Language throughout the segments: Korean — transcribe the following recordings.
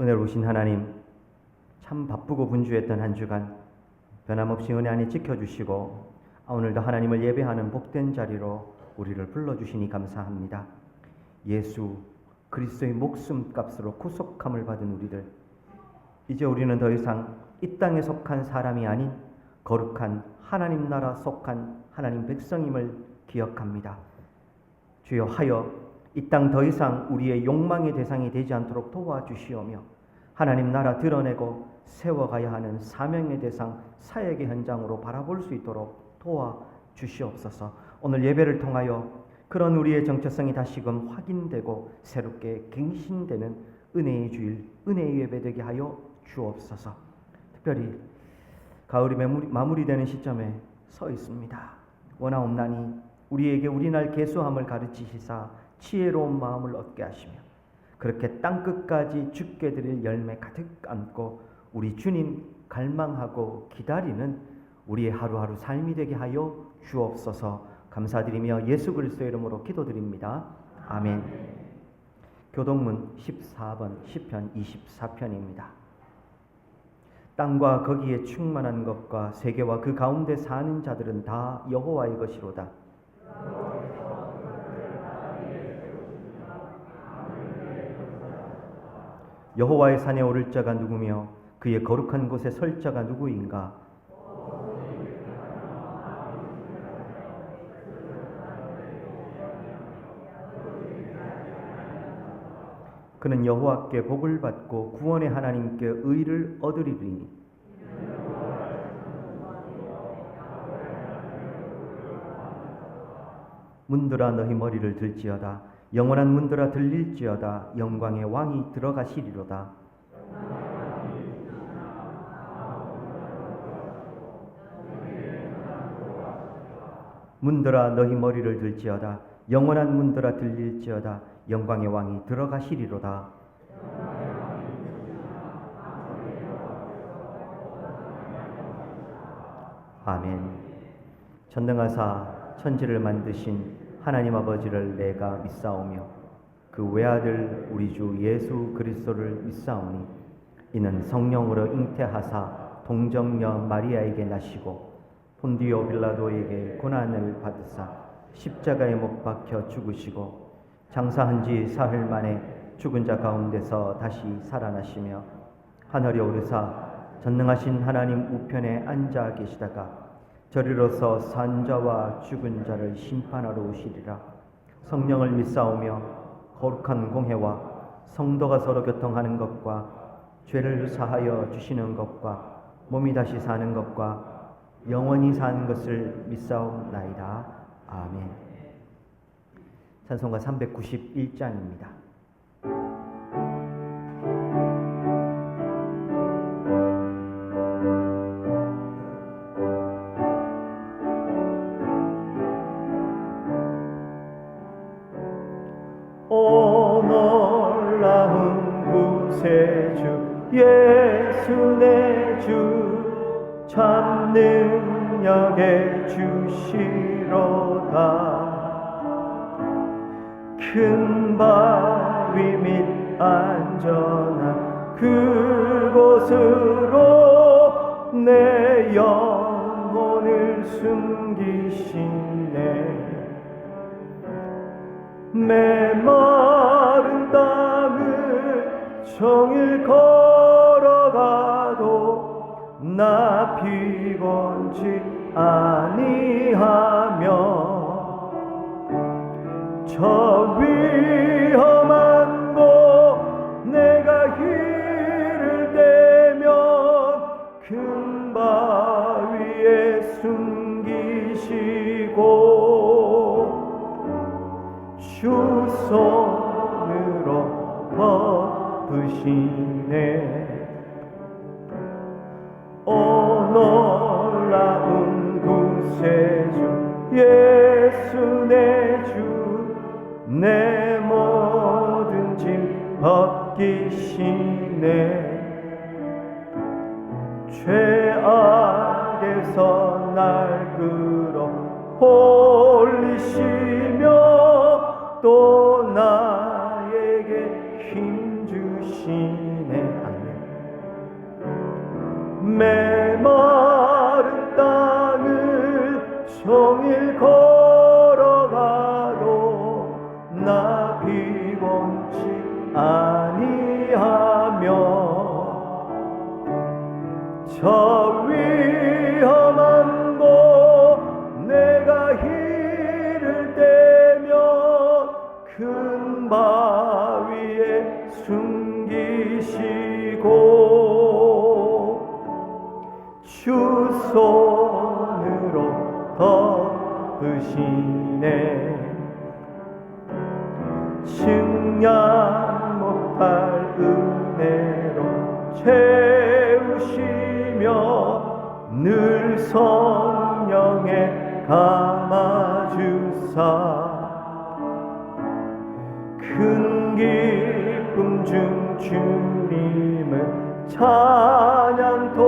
은혜로우신 하나님, 참 바쁘고 분주했던 한 주간 변함없이 은혜 안에 지켜주시고 오늘도 하나님을 예배하는 복된 자리로 우리를 불러주시니 감사합니다. 예수 그리스도의 목숨값으로 구속함을 받은 우리들, 이제 우리는 더 이상 이 땅에 속한 사람이 아닌 거룩한 하나님 나라 속한 하나님 백성임을 기억합니다. 주여 하여 이 땅 더 이상 우리의 욕망의 대상이 되지 않도록 도와주시오며 하나님 나라 드러내고 세워가야 하는 사명의 대상, 사역의 현장으로 바라볼 수 있도록 도와주시옵소서. 오늘 예배를 통하여 그런 우리의 정체성이 다시금 확인되고 새롭게 갱신되는 은혜의 주일, 은혜의 예배되게 하여 주옵소서. 특별히 가을이 마무리되는 시점에 서 있습니다. 원하옵나니 우리에게 우리날 계수함을 가르치시사 지혜로운 마음을 얻게 하시며 그렇게 땅끝까지 주께 드릴 열매 가득 안고 우리 주님 갈망하고 기다리는 우리의 하루하루 삶이 되게 하여 주옵소서. 감사드리며 예수 그리스도의 이름으로 기도드립니다. 아멘. 교동문 14번 시편 24편입니다. 땅과 거기에 충만한 것과 세계와 그 가운데 사는 자들은 다 여호와의 것이로다. 여호와의 산에 오를 자가 누구며 그의 거룩한 곳에 설 자가 누구인가? 그는 여호와께 복을 받고 구원의 하나님께 의를 얻으리니 문들아 너희 머리를 들지어다. 영원한 문들아 들릴지어다. 영광의 왕이 들어가시리로다. 문들아 너희 머리를 들지어다. 영원한 문들아 들릴지어다. 영광의 왕이 들어가시리로다. 아멘. 전능하사 천지를 만드신 하나님 아버지를 내가 믿사오며 그 외아들 우리 주 예수 그리스도를 믿사오니 이는 성령으로 잉태하사 동정녀 마리아에게 나시고 본디오 빌라도에게 고난을 받으사 십자가에 못 박혀 죽으시고 장사한 지 사흘 만에 죽은 자 가운데서 다시 살아나시며 하늘에 오르사 전능하신 하나님 우편에 앉아 계시다가 저리로서 산 자와 죽은 자를 심판하러 오시리라. 성령을 믿사오며 거룩한 공회와 성도가 서로 교통하는 것과 죄를 사하여 주시는 것과 몸이 다시 사는 것과 영원히 사는 것을 믿사옵나이다. 아멘. 찬송가 391장입니다. 오 놀라운 구세주 예수 내 주 참 능력의 주시로다. 큰 바위 및 안전한 그곳으로 내 영혼을 숨기시네. 메마른 땅을 종일 걸어가도 나 피곤치 아니하며 저 위험한 곳 내가 길을 대면 큰 바위에 숨기시고 주 손으로 덮으시네. 오 놀라운 구세주 예수 내 주 내 모든 짐 벗기시네. 죄악에서 날 끌어 홀리시며 또 나에게 힘 주시네. 메마른 땅을 종일 걸어가도 나 피곤치 아니하며 저 위험한 곳 내가 길을 떼며 큰 바위에 숨기시고 주 손으로 덮으시네 증량 못할 은혜로 채우시며 늘 성령에 감아주사 큰 기쁨 중 주님을 찬양토록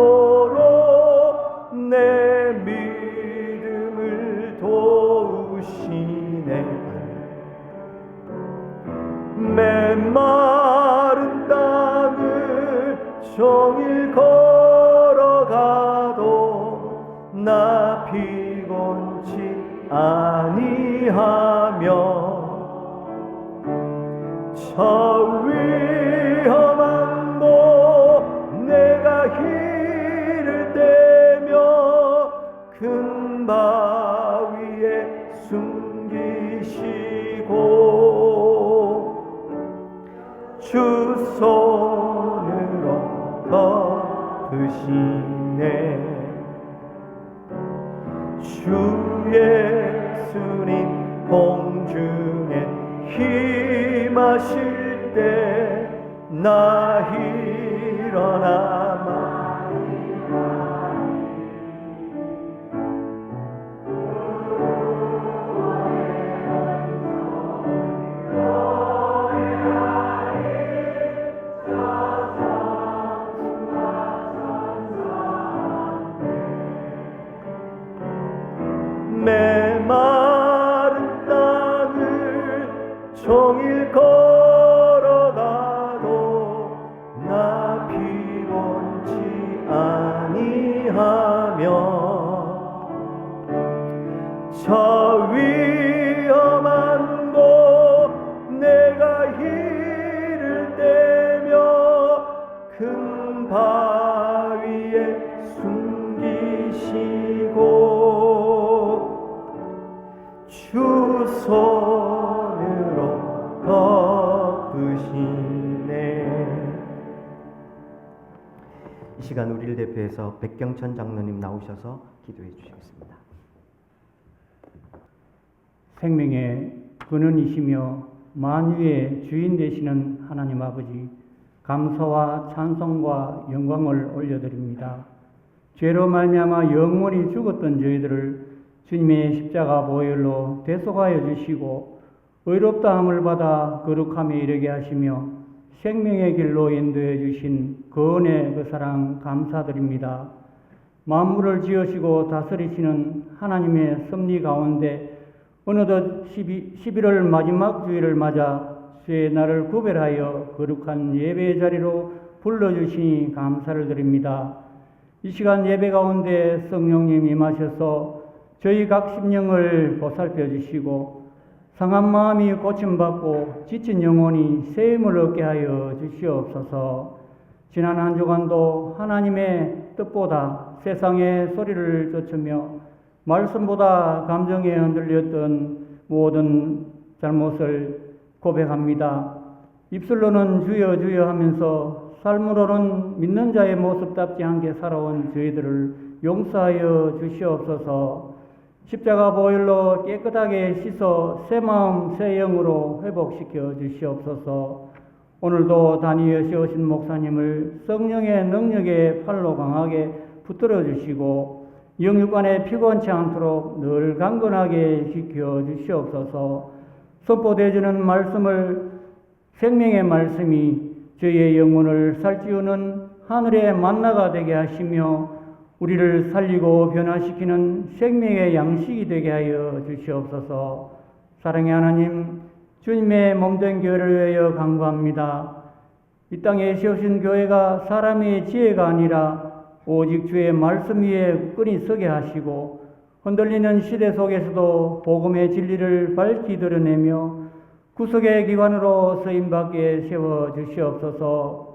내 믿음을 도우시네 메마른 땅을 종일 걸어가도 나 피곤치 아니하며 저 위험한 곳 내가 길을 떼며 큰 바위에 숨기시고 주 손으로 덮으시네 주 예수님 공중에 힘하실 때 나 일어나마 메마른 땅을 종일 걸어가도 나 피곤치 아니하며 저 위험한 곳 내가 길을 떼며 큰 바위에 숨기시고 주 손으로 덮으시네. 이 시간 우리를 대표해서 백경천 장로님 나오셔서 기도해 주시겠습니다. 생명의 근원이시며 만유의 주인 되시는 하나님 아버지, 감사와 찬송과 영광을 올려드립니다. 죄로 말미암아 영원히 죽었던 저희들을 주님의 십자가 보혈로 대속하여 주시고 의롭다함을 받아 거룩함에 이르게 하시며 생명의 길로 인도해 주신 그 은혜 그 사랑 감사드립니다. 만물을 지으시고 다스리시는 하나님의 섭리 가운데 어느덧 11월 마지막 주일을 맞아 주의 날을 구별하여 거룩한 예배의 자리로 불러주시니 감사를 드립니다. 이 시간 예배 가운데 성령님 임하셔서 저희 각 심령을 보살펴 주시고 상한 마음이 고침받고 지친 영혼이 새 힘을 얻게 하여 주시옵소서. 지난 한 주간도 하나님의 뜻보다 세상의 소리를 쫓으며 말씀보다 감정에 흔들렸던 모든 잘못을 고백합니다. 입술로는 주여 주여 하면서 삶으로는 믿는 자의 모습답지 않게 살아온 저희들을 용서하여 주시옵소서. 십자가 보혈로 깨끗하게 씻어 새 마음 새 영으로 회복시켜 주시옵소서. 오늘도 단위에 세우신 목사님을 성령의 능력에 팔로 강하게 붙들어 주시고 영육간에 피곤치 않도록 늘 강건하게 지켜 주시옵소서. 선포되어지는 말씀을 생명의 말씀이 저희의 영혼을 살찌우는 하늘의 만나가 되게 하시며 우리를 살리고 변화시키는 생명의 양식이 되게 하여 주시옵소서. 사랑의 하나님, 주님의 몸된 교회를 위하여 간구합니다. 이 땅에 세우신 교회가 사람의 지혜가 아니라 오직 주의 말씀 위에 끈이 서게 하시고 흔들리는 시대 속에서도 복음의 진리를 밝히 드러내며 구속의 기관으로 쓰임받게 세워주시옵소서.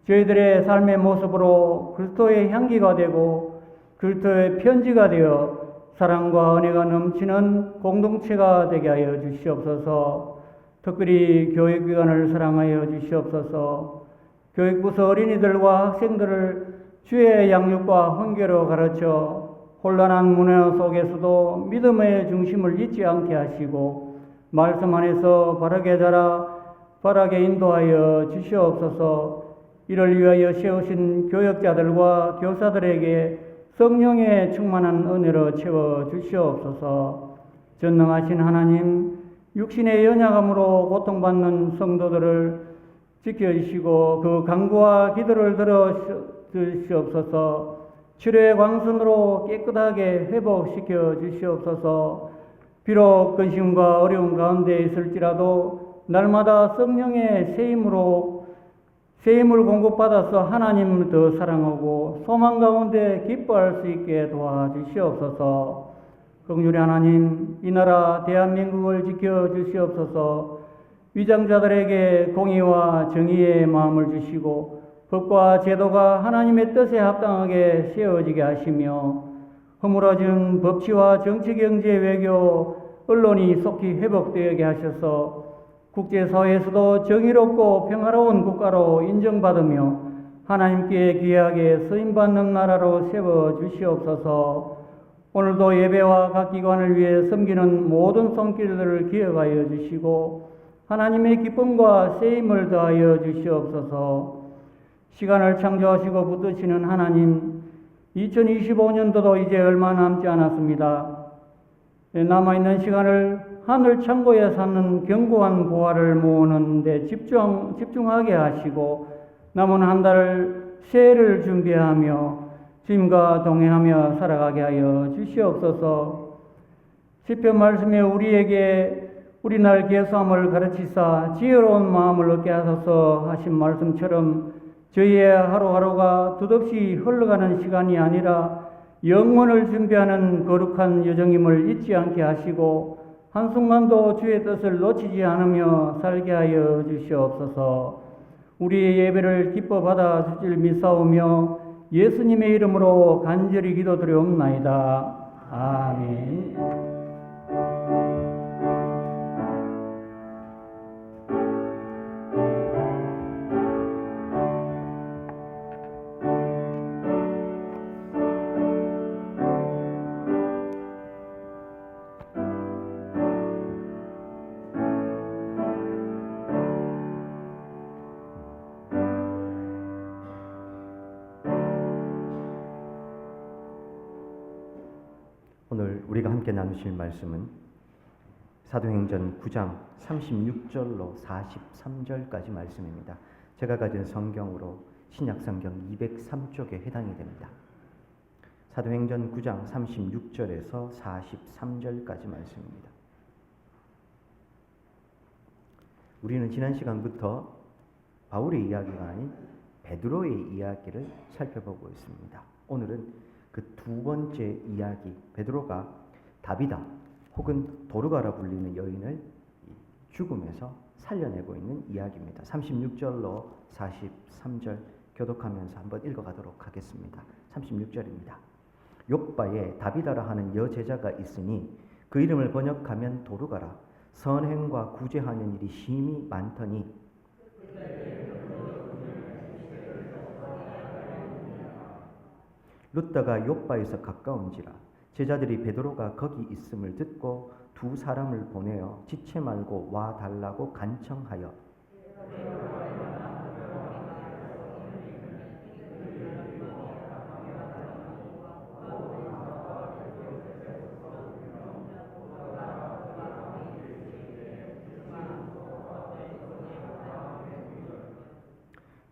저희들의 삶의 모습으로 그리스도의 향기가 되고 그리스도의 편지가 되어 사랑과 은혜가 넘치는 공동체가 되게 하여 주시옵소서. 특별히 교육기관을 사랑하여 주시옵소서. 교육부서 어린이들과 학생들을 주의 양육과 훈계로 가르쳐 혼란한 문화 속에서도 믿음의 중심을 잊지 않게 하시고 말씀 안에서 바르게 자라 바르게 인도하여 주시옵소서. 이를 위하여 세우신 교역자들과 교사들에게 성령의 충만한 은혜로 채워 주시옵소서. 전능하신 하나님, 육신의 연약함으로 고통받는 성도들을 지켜주시고 그 간구와 기도를 들어 주시옵소서. 치료의 광선으로 깨끗하게 회복시켜 주시옵소서. 비록 근심과 어려움 가운데 있을지라도 날마다 성령의 세임을 공급받아서 하나님을 더 사랑하고 소망 가운데 기뻐할 수 있게 도와주시옵소서. 긍휼의 하나님, 이 나라 대한민국을 지켜주시옵소서. 위장자들에게 공의와 정의의 마음을 주시고 법과 제도가 하나님의 뜻에 합당하게 세워지게 하시며 허물어진 법치와 정치, 경제, 외교, 언론이 속히 회복되게 하셔서 국제사회에서도 정의롭고 평화로운 국가로 인정받으며 하나님께 귀하게 쓰임받는 나라로 세워주시옵소서. 오늘도 예배와 각 기관을 위해 섬기는 모든 손길들을 기억하여 주시고 하나님의 기쁨과 세임을 더하여 주시옵소서. 시간을 창조하시고 붙드시는 하나님, 2025년도도 이제 얼마 남지 않았습니다. 남아있는 시간을 하늘 창고에 쌓는 견고한 보화를 모으는 데 집중하게 하시고 남은 한 달을 새해를 준비하며 주님과 동행하며 살아가게 하여 주시옵소서. 시편 말씀에 우리에게 우리 날 계수함을 가르치사 지혜로운 마음을 얻게 하소서 하신 말씀처럼 저희의 하루하루가 덧없이 흘러가는 시간이 아니라 영원을 준비하는 거룩한 여정임을 잊지 않게 하시고 한순간도 주의 뜻을 놓치지 않으며 살게 하여 주시옵소서. 우리의 예배를 기뻐 받아 주실 믿사오며 예수님의 이름으로 간절히 기도드리옵나이다. 아멘. 오늘 우리가 함께 나누실 말씀은 사도행전 9장 36절로 43절까지 말씀입니다. 제가 가진 성경으로 신약성경 203쪽에 해당이 됩니다. 사도행전 9장 36절에서 43절까지 말씀입니다. 우리는 지난 시간부터 바울의 이야기가 아닌 베드로의 이야기를 살펴보고 있습니다. 오늘은 그 두 번째 이야기, 베드로가 다비다 혹은 도르가라 불리는 여인을 죽음에서 살려내고 있는 이야기입니다. 36절로 43절 교독하면서 한번 읽어가도록 하겠습니다. 36절입니다. 욥바에 다비다라 하는 여제자가 있으니 그 이름을 번역하면 도르가라. 선행과 구제하는 일이 심히 많더니 룻다가 욥바에서 가까운지라 제자들이 베드로가 거기 있음을 듣고 두 사람을 보내어 지체 말고 와 달라고 간청하여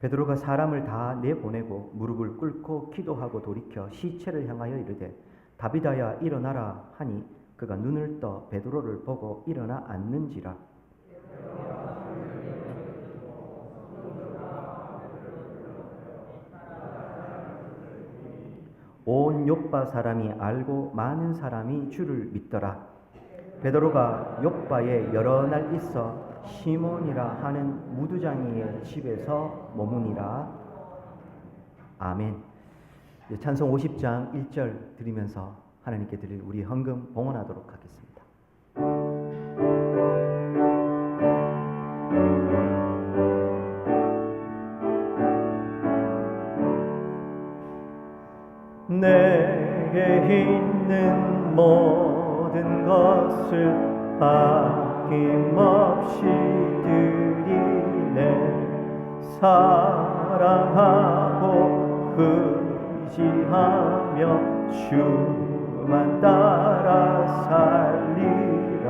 베드로가 사람을 다 내보내고 무릎을 꿇고 기도하고 돌이켜 시체를 향하여 이르되 다비다야 일어나라 하니 그가 눈을 떠 베드로를 보고 일어나 앉는지라. 온 요빠 사람이 알고 많은 사람이 주를 믿더라. 베드로가 요빠에 여러 날 있어 시몬이라 하는 무두장이의 집에서 머무니라. 아멘. 찬송 50장 1절 드리면서 하나님께 드릴 우리 헌금 봉헌하도록 하겠습니다. 내게 있는 모든 것을 아낌없이 드리네. 사랑하고 의지하며 주만 따라 살리라.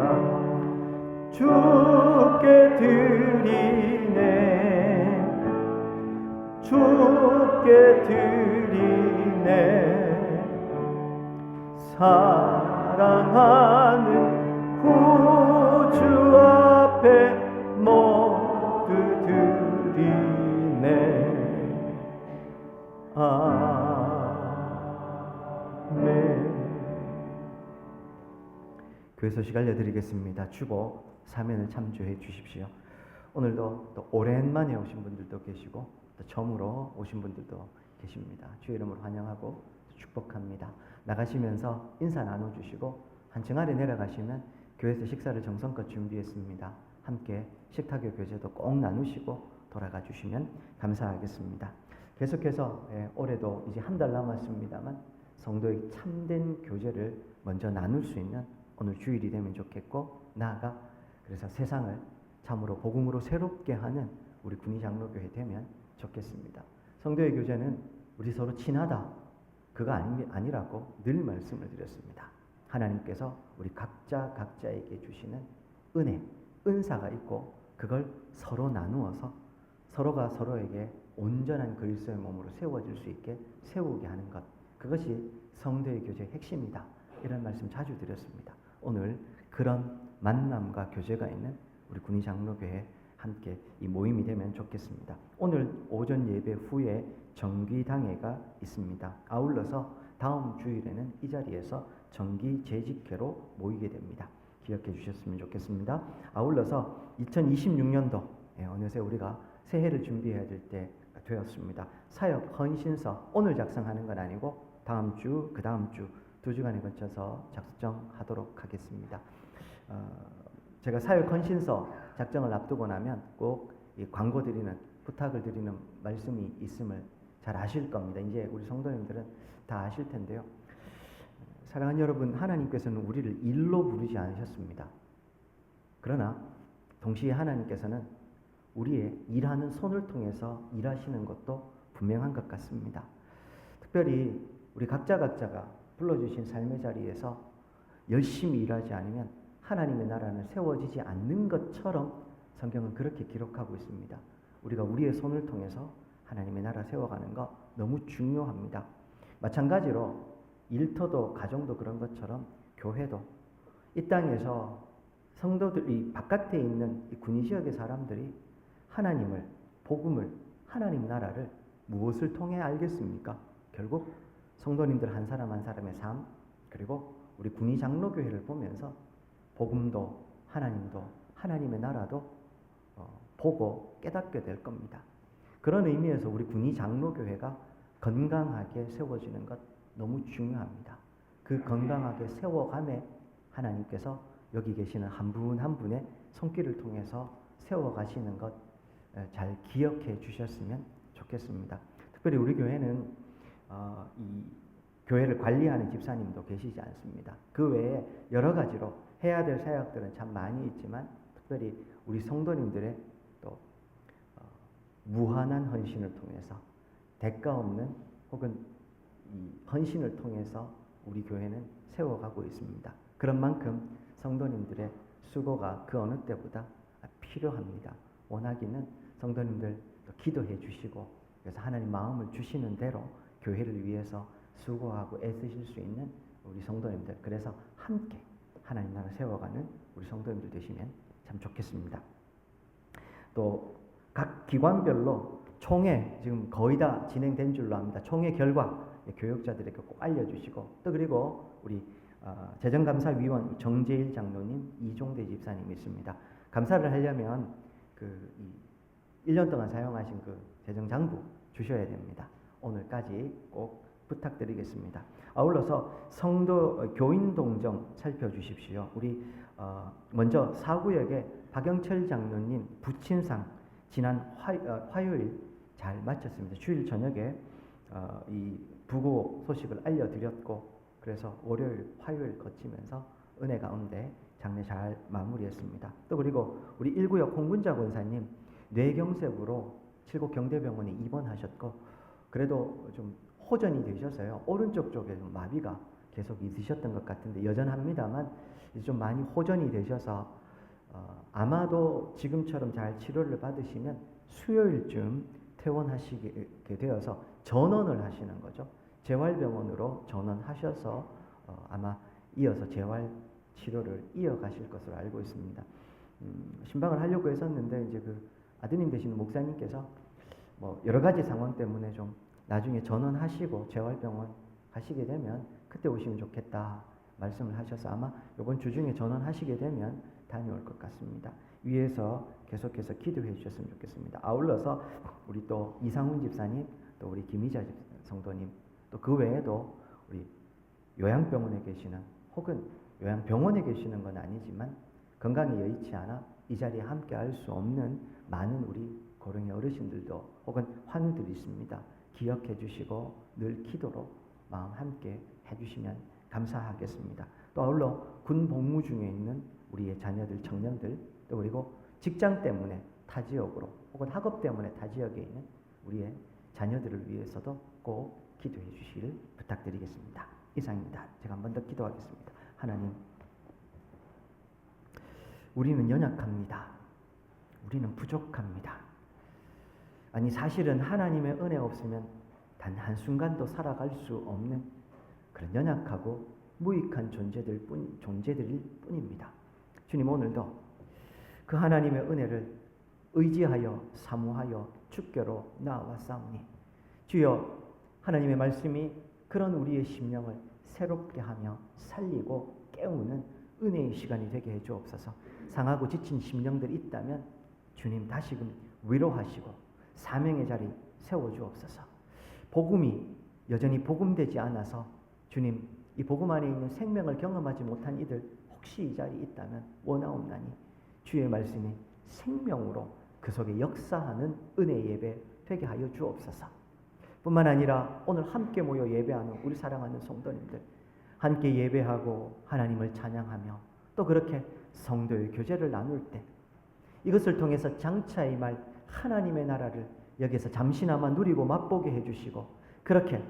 주께 드리네. 주께 드리네. 사랑하는 구주 앞에 모두 드리네. 아멘. 교회 소식 알려드리겠습니다. 주보 사면을 참조해 주십시오. 오늘도 또 오랜만에 오신 분들도 계시고 또 처음으로 오신 분들도 계십니다. 주의 이름으로 환영하고 축복합니다. 나가시면서 인사 나눠주시고 한층 아래 내려가시면 교회에서 식사를 정성껏 준비했습니다. 함께 식탁의 교제도 꼭 나누시고 돌아가 주시면 감사하겠습니다. 계속해서 올해도 이제 한 달 남았습니다만 성도의 참된 교제를 먼저 나눌 수 있는 오늘 주일이 되면 좋겠고, 나아가 그래서 세상을 참으로 복음으로 새롭게 하는 우리 군의장로교회 되면 좋겠습니다. 성도의 교제는 우리 서로 친하다, 그거 아니라고 늘 말씀을 드렸습니다. 하나님께서 우리 각자에게 주시는 은혜, 은사가 있고 그걸 서로 나누어서 서로가 서로에게 온전한 그리스도의 몸으로 세워질 수 있게 세우게 하는 것, 그것이 성도의 교제의 핵심이다. 이런 말씀 자주 드렸습니다. 오늘 그런 만남과 교제가 있는 우리 군의장로교회 함께 이 모임이 되면 좋겠습니다. 오늘 오전 예배 후에 정기당회가 있습니다. 아울러서 다음 주일에는 이 자리에서 정기 재직회로 모이게 됩니다. 기억해 주셨으면 좋겠습니다. 아울러서 2026년도 어느새 우리가 새해를 준비해야 될 때 되었습니다. 사역 헌신서 오늘 작성하는 건 아니고 다음 주, 그 다음 주 두 주간에 걸쳐서 작성하도록 하겠습니다. 제가 사역 헌신서 작성을 앞두고 나면 꼭 이 광고 드리는, 부탁을 드리는 말씀이 있음을 잘 아실 겁니다. 이제 우리 성도님들은 다 아실 텐데요. 사랑하는 여러분, 하나님께서는 우리를 일로 부르지 않으셨습니다. 그러나 동시에 하나님께서는 우리의 일하는 손을 통해서 일하시는 것도 분명한 것 같습니다. 특별히 우리 각자가 불러주신 삶의 자리에서 열심히 일하지 않으면 하나님의 나라는 세워지지 않는 것처럼 성경은 그렇게 기록하고 있습니다. 우리가 우리의 손을 통해서 하나님의 나라 세워가는 거 너무 중요합니다. 마찬가지로 일터도 가정도 그런 것처럼 교회도 이 땅에서 성도들이 바깥에 있는 이 군의지역의 사람들이 하나님을, 복음을, 하나님 나라를 무엇을 통해 알겠습니까? 결국 성도님들 한 사람 한 사람의 삶, 그리고 우리 군의장로교회를 보면서 복음도 하나님도 하나님의 나라도 보고 깨닫게 될 겁니다. 그런 의미에서 우리 군의장로교회가 건강하게 세워지는 것 너무 중요합니다. 그 건강하게 세워감에 하나님께서 여기 계시는 한 분 한 분의 손길을 통해서 세워가시는 것 잘 기억해 주셨으면 좋겠습니다. 특별히 우리 교회는 이 교회를 관리하는 집사님도 계시지 않습니다. 그 외에 여러 가지로 해야 될 사역들은 참 많이 있지만 특별히 우리 성도님들의 또 무한한 헌신을 통해서 대가 없는 혹은 이 헌신을 통해서 우리 교회는 세워가고 있습니다. 그런 만큼 성도님들의 수고가 그 어느 때보다 필요합니다. 원하기는 성도님들 기도해 주시고 그래서 하나님 마음을 주시는 대로 교회를 위해서 수고하고 애쓰실 수 있는 우리 성도님들, 그래서 함께 하나님 나라 세워가는 우리 성도님들 되시면 참 좋겠습니다. 또 각 기관별로 총회 지금 거의 다 진행된 줄로 압니다. 총회 결과 교육자들에게 꼭 알려주시고, 또 그리고 우리 재정감사위원 정재일 장로님, 이종대 집사님이 있습니다. 감사를 하려면 이 1년 동안 사용하신 그 재정장부 주셔야 됩니다. 오늘까지 꼭 부탁드리겠습니다. 아울러서 성도 교인 동정 살펴주십시오. 우리 먼저 사구역에 박영철 장로님 부친상 지난 화요일 잘 마쳤습니다. 주일 저녁에 이 부고 소식을 알려드렸고, 그래서 월요일, 화요일 거치면서 은혜 가운데 장례 잘 마무리했습니다. 또 그리고 우리 1구역 홍군자 권사님 뇌경색으로 칠곡 경대병원에 입원하셨고, 그래도 좀 호전이 되셔서요. 오른쪽 쪽에 좀 마비가 계속 있으셨던 것 같은데 여전합니다만 이제 좀 많이 호전이 되셔서 아마도 지금처럼 잘 치료를 받으시면 수요일쯤 퇴원하시게 되어서 전원을 하시는 거죠. 재활병원으로 전원하셔서 아마 이어서 재활 치료를 이어가실 것으로 알고 있습니다. 신방을 하려고 했었는데 이제 그 아드님 되시는 목사님께서 뭐 여러 가지 상황 때문에 좀 나중에 전원하시고 재활병원 가시게 되면 그때 오시면 좋겠다 말씀을 하셔서 아마 이번 주 중에 전원하시게 되면 다녀올 것 같습니다. 위에서 계속해서 기도해 주셨으면 좋겠습니다. 아울러서 우리 또 이상훈 집사님, 또 우리 김희자 성도님, 또 그 외에도 우리 요양병원에 계시는, 혹은 요양병원에 계시는 건 아니지만 건강이 여의치 않아 이 자리에 함께 할 수 없는 많은 우리 고령의 어르신들도 혹은 환우들이 있습니다. 기억해 주시고 늘 기도로 마음 함께 해주시면 감사하겠습니다. 또 아울러 군 복무 중에 있는 우리의 자녀들, 청년들, 또 그리고 직장 때문에 타 지역으로 혹은 학업 때문에 타 지역에 있는 우리의 자녀들을 위해서도 꼭 기도해 주시기를 부탁드리겠습니다. 이상입니다. 제가 한 번 더 기도하겠습니다. 하나님, 우리는 연약합니다. 우리는 부족합니다. 아니 사실은 하나님의 은혜 없으면 단 한순간도 살아갈 수 없는 그런 연약하고 무익한 존재들일 뿐입니다. 주님, 오늘도 그 하나님의 은혜를 의지하여 사모하여 주께로 나아왔사오니 주여, 하나님의 말씀이 그런 우리의 심령을 새롭게 하며 살리고 깨우는 은혜의 시간이 되게 해주옵소서. 상하고 지친 심령들이 있다면 주님 다시금 위로하시고 사명의 자리 세워주옵소서. 복음이 여전히 복음되지 않아서 주님, 이 복음 안에 있는 생명을 경험하지 못한 이들 혹시 이 자리에 있다면 원하옵나니 주의 말씀이 생명으로 그 속에 역사하는 은혜 예배 되게 하여 주옵소서. 뿐만 아니라 오늘 함께 모여 예배하는 우리 사랑하는 성도님들, 함께 예배하고 하나님을 찬양하며 또 그렇게 성도의 교제를 나눌 때 이것을 통해서 장차 임할 하나님의 나라를 여기서 잠시나마 누리고 맛보게 해주시고, 그렇게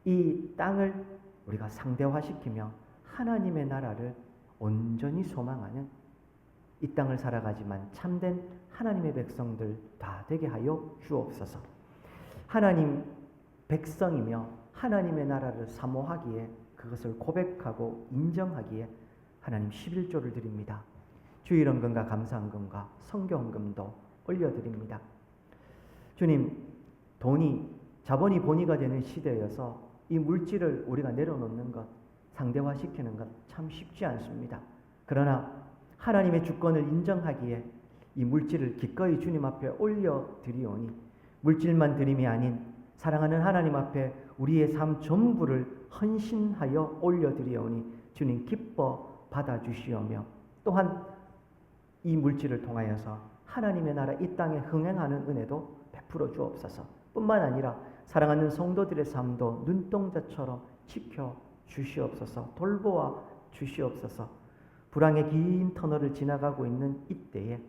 이 땅을 우리가 상대화시키며 하나님의 나라를 온전히 소망하는 이 땅을 살아가지만 참된 하나님의 백성들 다 되게 하여 주옵소서. 하나님 백성이며 하나님의 나라를 사모하기에, 그것을 고백하고 인정하기에 하나님 11조를 드립니다. 주일헌금과 감사헌금과 성교헌금도 올려드립니다. 주님, 자본이 본위가 되는 시대여서 이 물질을 우리가 내려놓는 것, 상대화시키는 것 참 쉽지 않습니다. 그러나 하나님의 주권을 인정하기에 이 물질을 기꺼이 주님 앞에 올려드리오니, 물질만 드림이 아닌 사랑하는 하나님 앞에 우리의 삶 전부를 헌신하여 올려드리오니 주님 기뻐 받아주시오며, 또한 이 물질을 통하여서 하나님의 나라 이 땅에 흥행하는 은혜도 베풀어 주옵소서. 뿐만 아니라 사랑하는 성도들의 삶도 눈동자처럼 지켜 주시옵소서. 돌보아 주시옵소서. 불황의 긴 터널을 지나가고 있는 이때에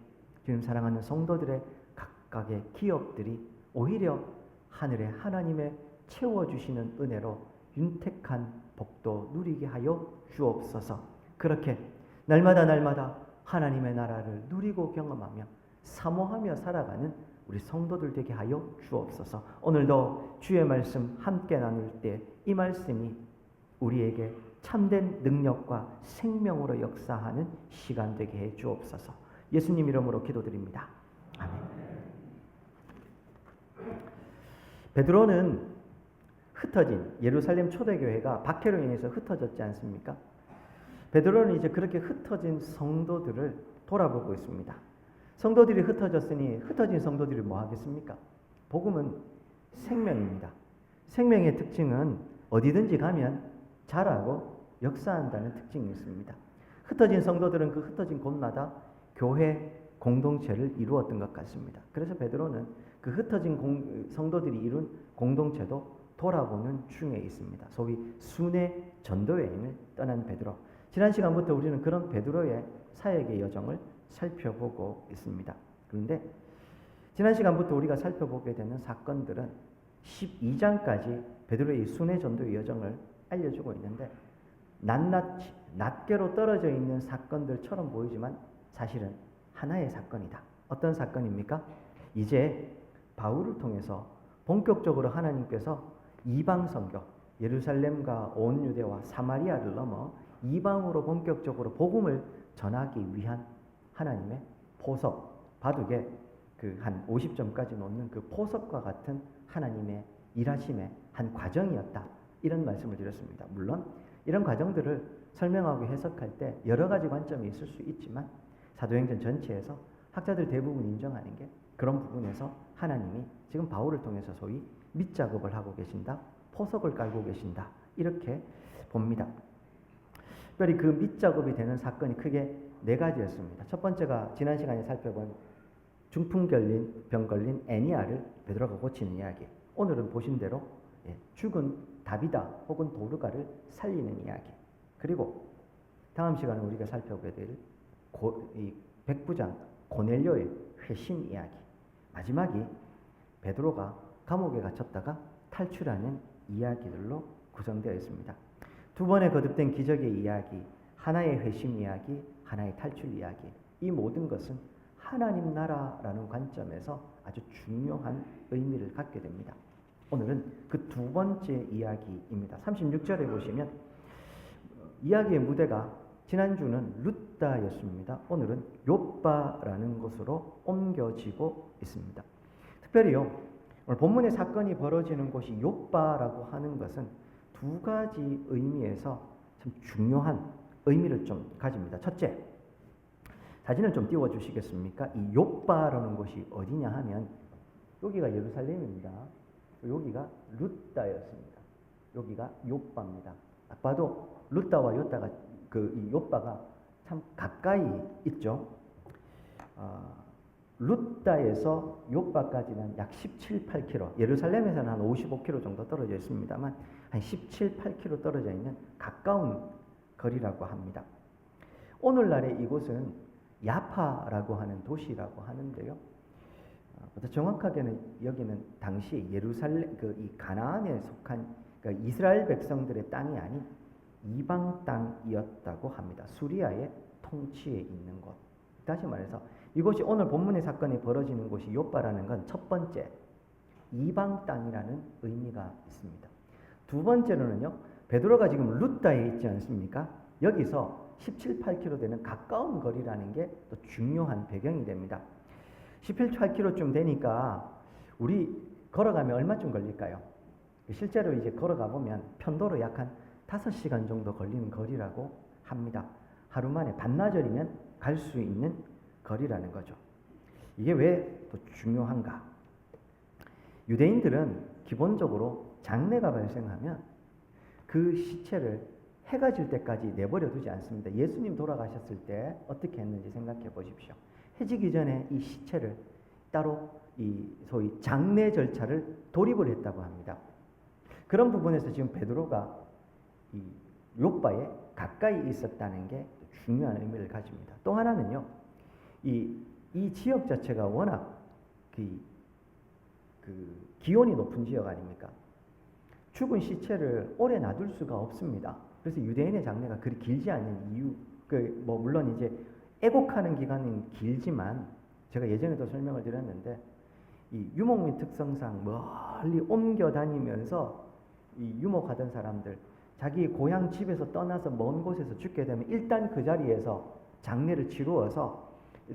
주님, 사랑하는 성도들의 각각의 기업들이 오히려 하늘에 하나님의 채워주시는 은혜로 윤택한 복도 누리게 하여 주옵소서. 그렇게 날마다 하나님의 나라를 누리고 경험하며 사모하며 살아가는 우리 성도들 되게 하여 주옵소서. 오늘도 주의 말씀 함께 나눌 때 이 말씀이 우리에게 참된 능력과 생명으로 역사하는 시간 되게 해 주옵소서. 예수님 이름으로 기도드립니다. 아멘. 베드로는 흩어진 예루살렘 초대교회가 박해로 인해서 흩어졌지 않습니까? 베드로는 이제 그렇게 흩어진 성도들을 돌아보고 있습니다. 성도들이 흩어졌으니 흩어진 성도들이 뭐 하겠습니까? 복음은 생명입니다. 생명의 특징은 어디든지 가면 자라고 역사한다는 특징이 있습니다. 흩어진 성도들은 그 흩어진 곳마다 교회 공동체를 이루었던 것 같습니다. 그래서 베드로는 그 흩어진 성도들이 이룬 공동체도 돌아보는 중에 있습니다. 소위 순회 전도 여행을 떠난 베드로. 지난 시간부터 우리는 그런 베드로의 사역의 여정을 살펴보고 있습니다. 그런데 지난 시간부터 우리가 살펴보게 되는 사건들은 12장까지 베드로의 순회 전도의 여정을 알려주고 있는데 낱개로 떨어져 있는 사건들처럼 보이지만 사실은 하나의 사건이다. 어떤 사건입니까? 이제 바울을 통해서 본격적으로 하나님께서 이방 선교, 예루살렘과 온 유대와 사마리아를 넘어 이방으로 본격적으로 복음을 전하기 위한 하나님의 포석, 바둑에 그 한 50점까지 놓는 그 포석과 같은 하나님의 일하심의 한 과정이었다. 이런 말씀을 드렸습니다. 물론 이런 과정들을 설명하고 해석할 때 여러 가지 관점이 있을 수 있지만 사도행전 전체에서 학자들 대부분 인정하는 게 그런 부분에서 하나님이 지금 바울을 통해서 소위 밑작업을 하고 계신다, 포석을 깔고 계신다, 이렇게 봅니다. 특별히 그 밑작업이 되는 사건이 크게 네 가지였습니다. 첫 번째가 지난 시간에 살펴본 병 걸린 애니아를 베드로가 고치는 이야기. 오늘은 보신 대로 죽은 다비다 혹은 도르가를 살리는 이야기. 그리고 다음 시간에 우리가 살펴보게 될 백부장 고넬료의 회심 이야기. 마지막이 베드로가 감옥에 갇혔다가 탈출하는 이야기들로 구성되어 있습니다. 두 번에 거듭된 기적의 이야기, 하나의 회심 이야기, 하나의 탈출 이야기. 이 모든 것은 하나님 나라라는 관점에서 아주 중요한 의미를 갖게 됩니다. 오늘은 그 두 번째 이야기입니다. 36절에 보시면 이야기의 무대가 지난주는 룻다였습니다. 오늘은 욥바라는 곳으로 옮겨지고 있습니다. 특별히요, 오늘 본문의 사건이 벌어지는 곳이 욥바라고 하는 것은 두 가지 의미에서 참 중요한 의미를 좀 가집니다. 첫째, 사진을 좀 띄워주시겠습니까? 이 욥바라는 곳이 어디냐 하면 여기가 예루살렘입니다. 여기가 룻다였습니다. 여기가 욥바입니다. 딱 봐도 룻다와 요다가 이 욥바가 참 가까이 있죠. 룻다에서 욥바까지는 약 17, 8km, 예루살렘에서는 한 55km 정도 떨어져 있습니다만 한 17, 8km 떨어져 있는 가까운 거리라고 합니다. 오늘날의 이곳은 야파라고 하는 도시라고 하는데요. 더 정확하게는 여기는 당시 예루살렘 이 가나안에 속한 이스라엘 백성들의 땅이 아닌 이방 땅이었다고 합니다. 수리아의 통치에 있는 곳. 다시 말해서 이곳이 오늘 본문의 사건이 벌어지는 곳이 욥바라는 건 첫 번째 이방 땅이라는 의미가 있습니다. 두 번째로는요, 베드로가 지금 룻다에 있지 않습니까? 여기서 17, 8km 되는 가까운 거리라는 게 또 중요한 배경이 됩니다. 17, 8km쯤 되니까 우리 걸어가면 얼마쯤 걸릴까요? 실제로 이제 걸어가 보면 편도로 약 한 5시간 정도 걸리는 거리라고 합니다. 하루 만에 반나절이면 갈 수 있는 거리라는 거죠. 이게 왜 또 중요한가? 유대인들은 기본적으로 장례가 발생하면 그 시체를 해가 질 때까지 내버려 두지 않습니다. 예수님 돌아가셨을 때 어떻게 했는지 생각해 보십시오. 해지기 전에 이 시체를 따로 이 소위 장례 절차를 도입을 했다고 합니다. 그런 부분에서 지금 베드로가 이 욥바에 가까이 있었다는 게 중요한 의미를 가집니다. 또 하나는요, 이 지역 자체가 워낙 기온이 높은 지역 아닙니까? 죽은 시체를 오래 놔둘 수가 없습니다. 그래서 유대인의 장례가 그리 길지 않은 이유, 물론 이제 애곡하는 기간은 길지만 제가 예전에도 설명을 드렸는데 이 유목민 특성상 멀리 옮겨 다니면서 이 유목하던 사람들 자기 고향 집에서 떠나서 먼 곳에서 죽게 되면 일단 그 자리에서 장례를 치루어서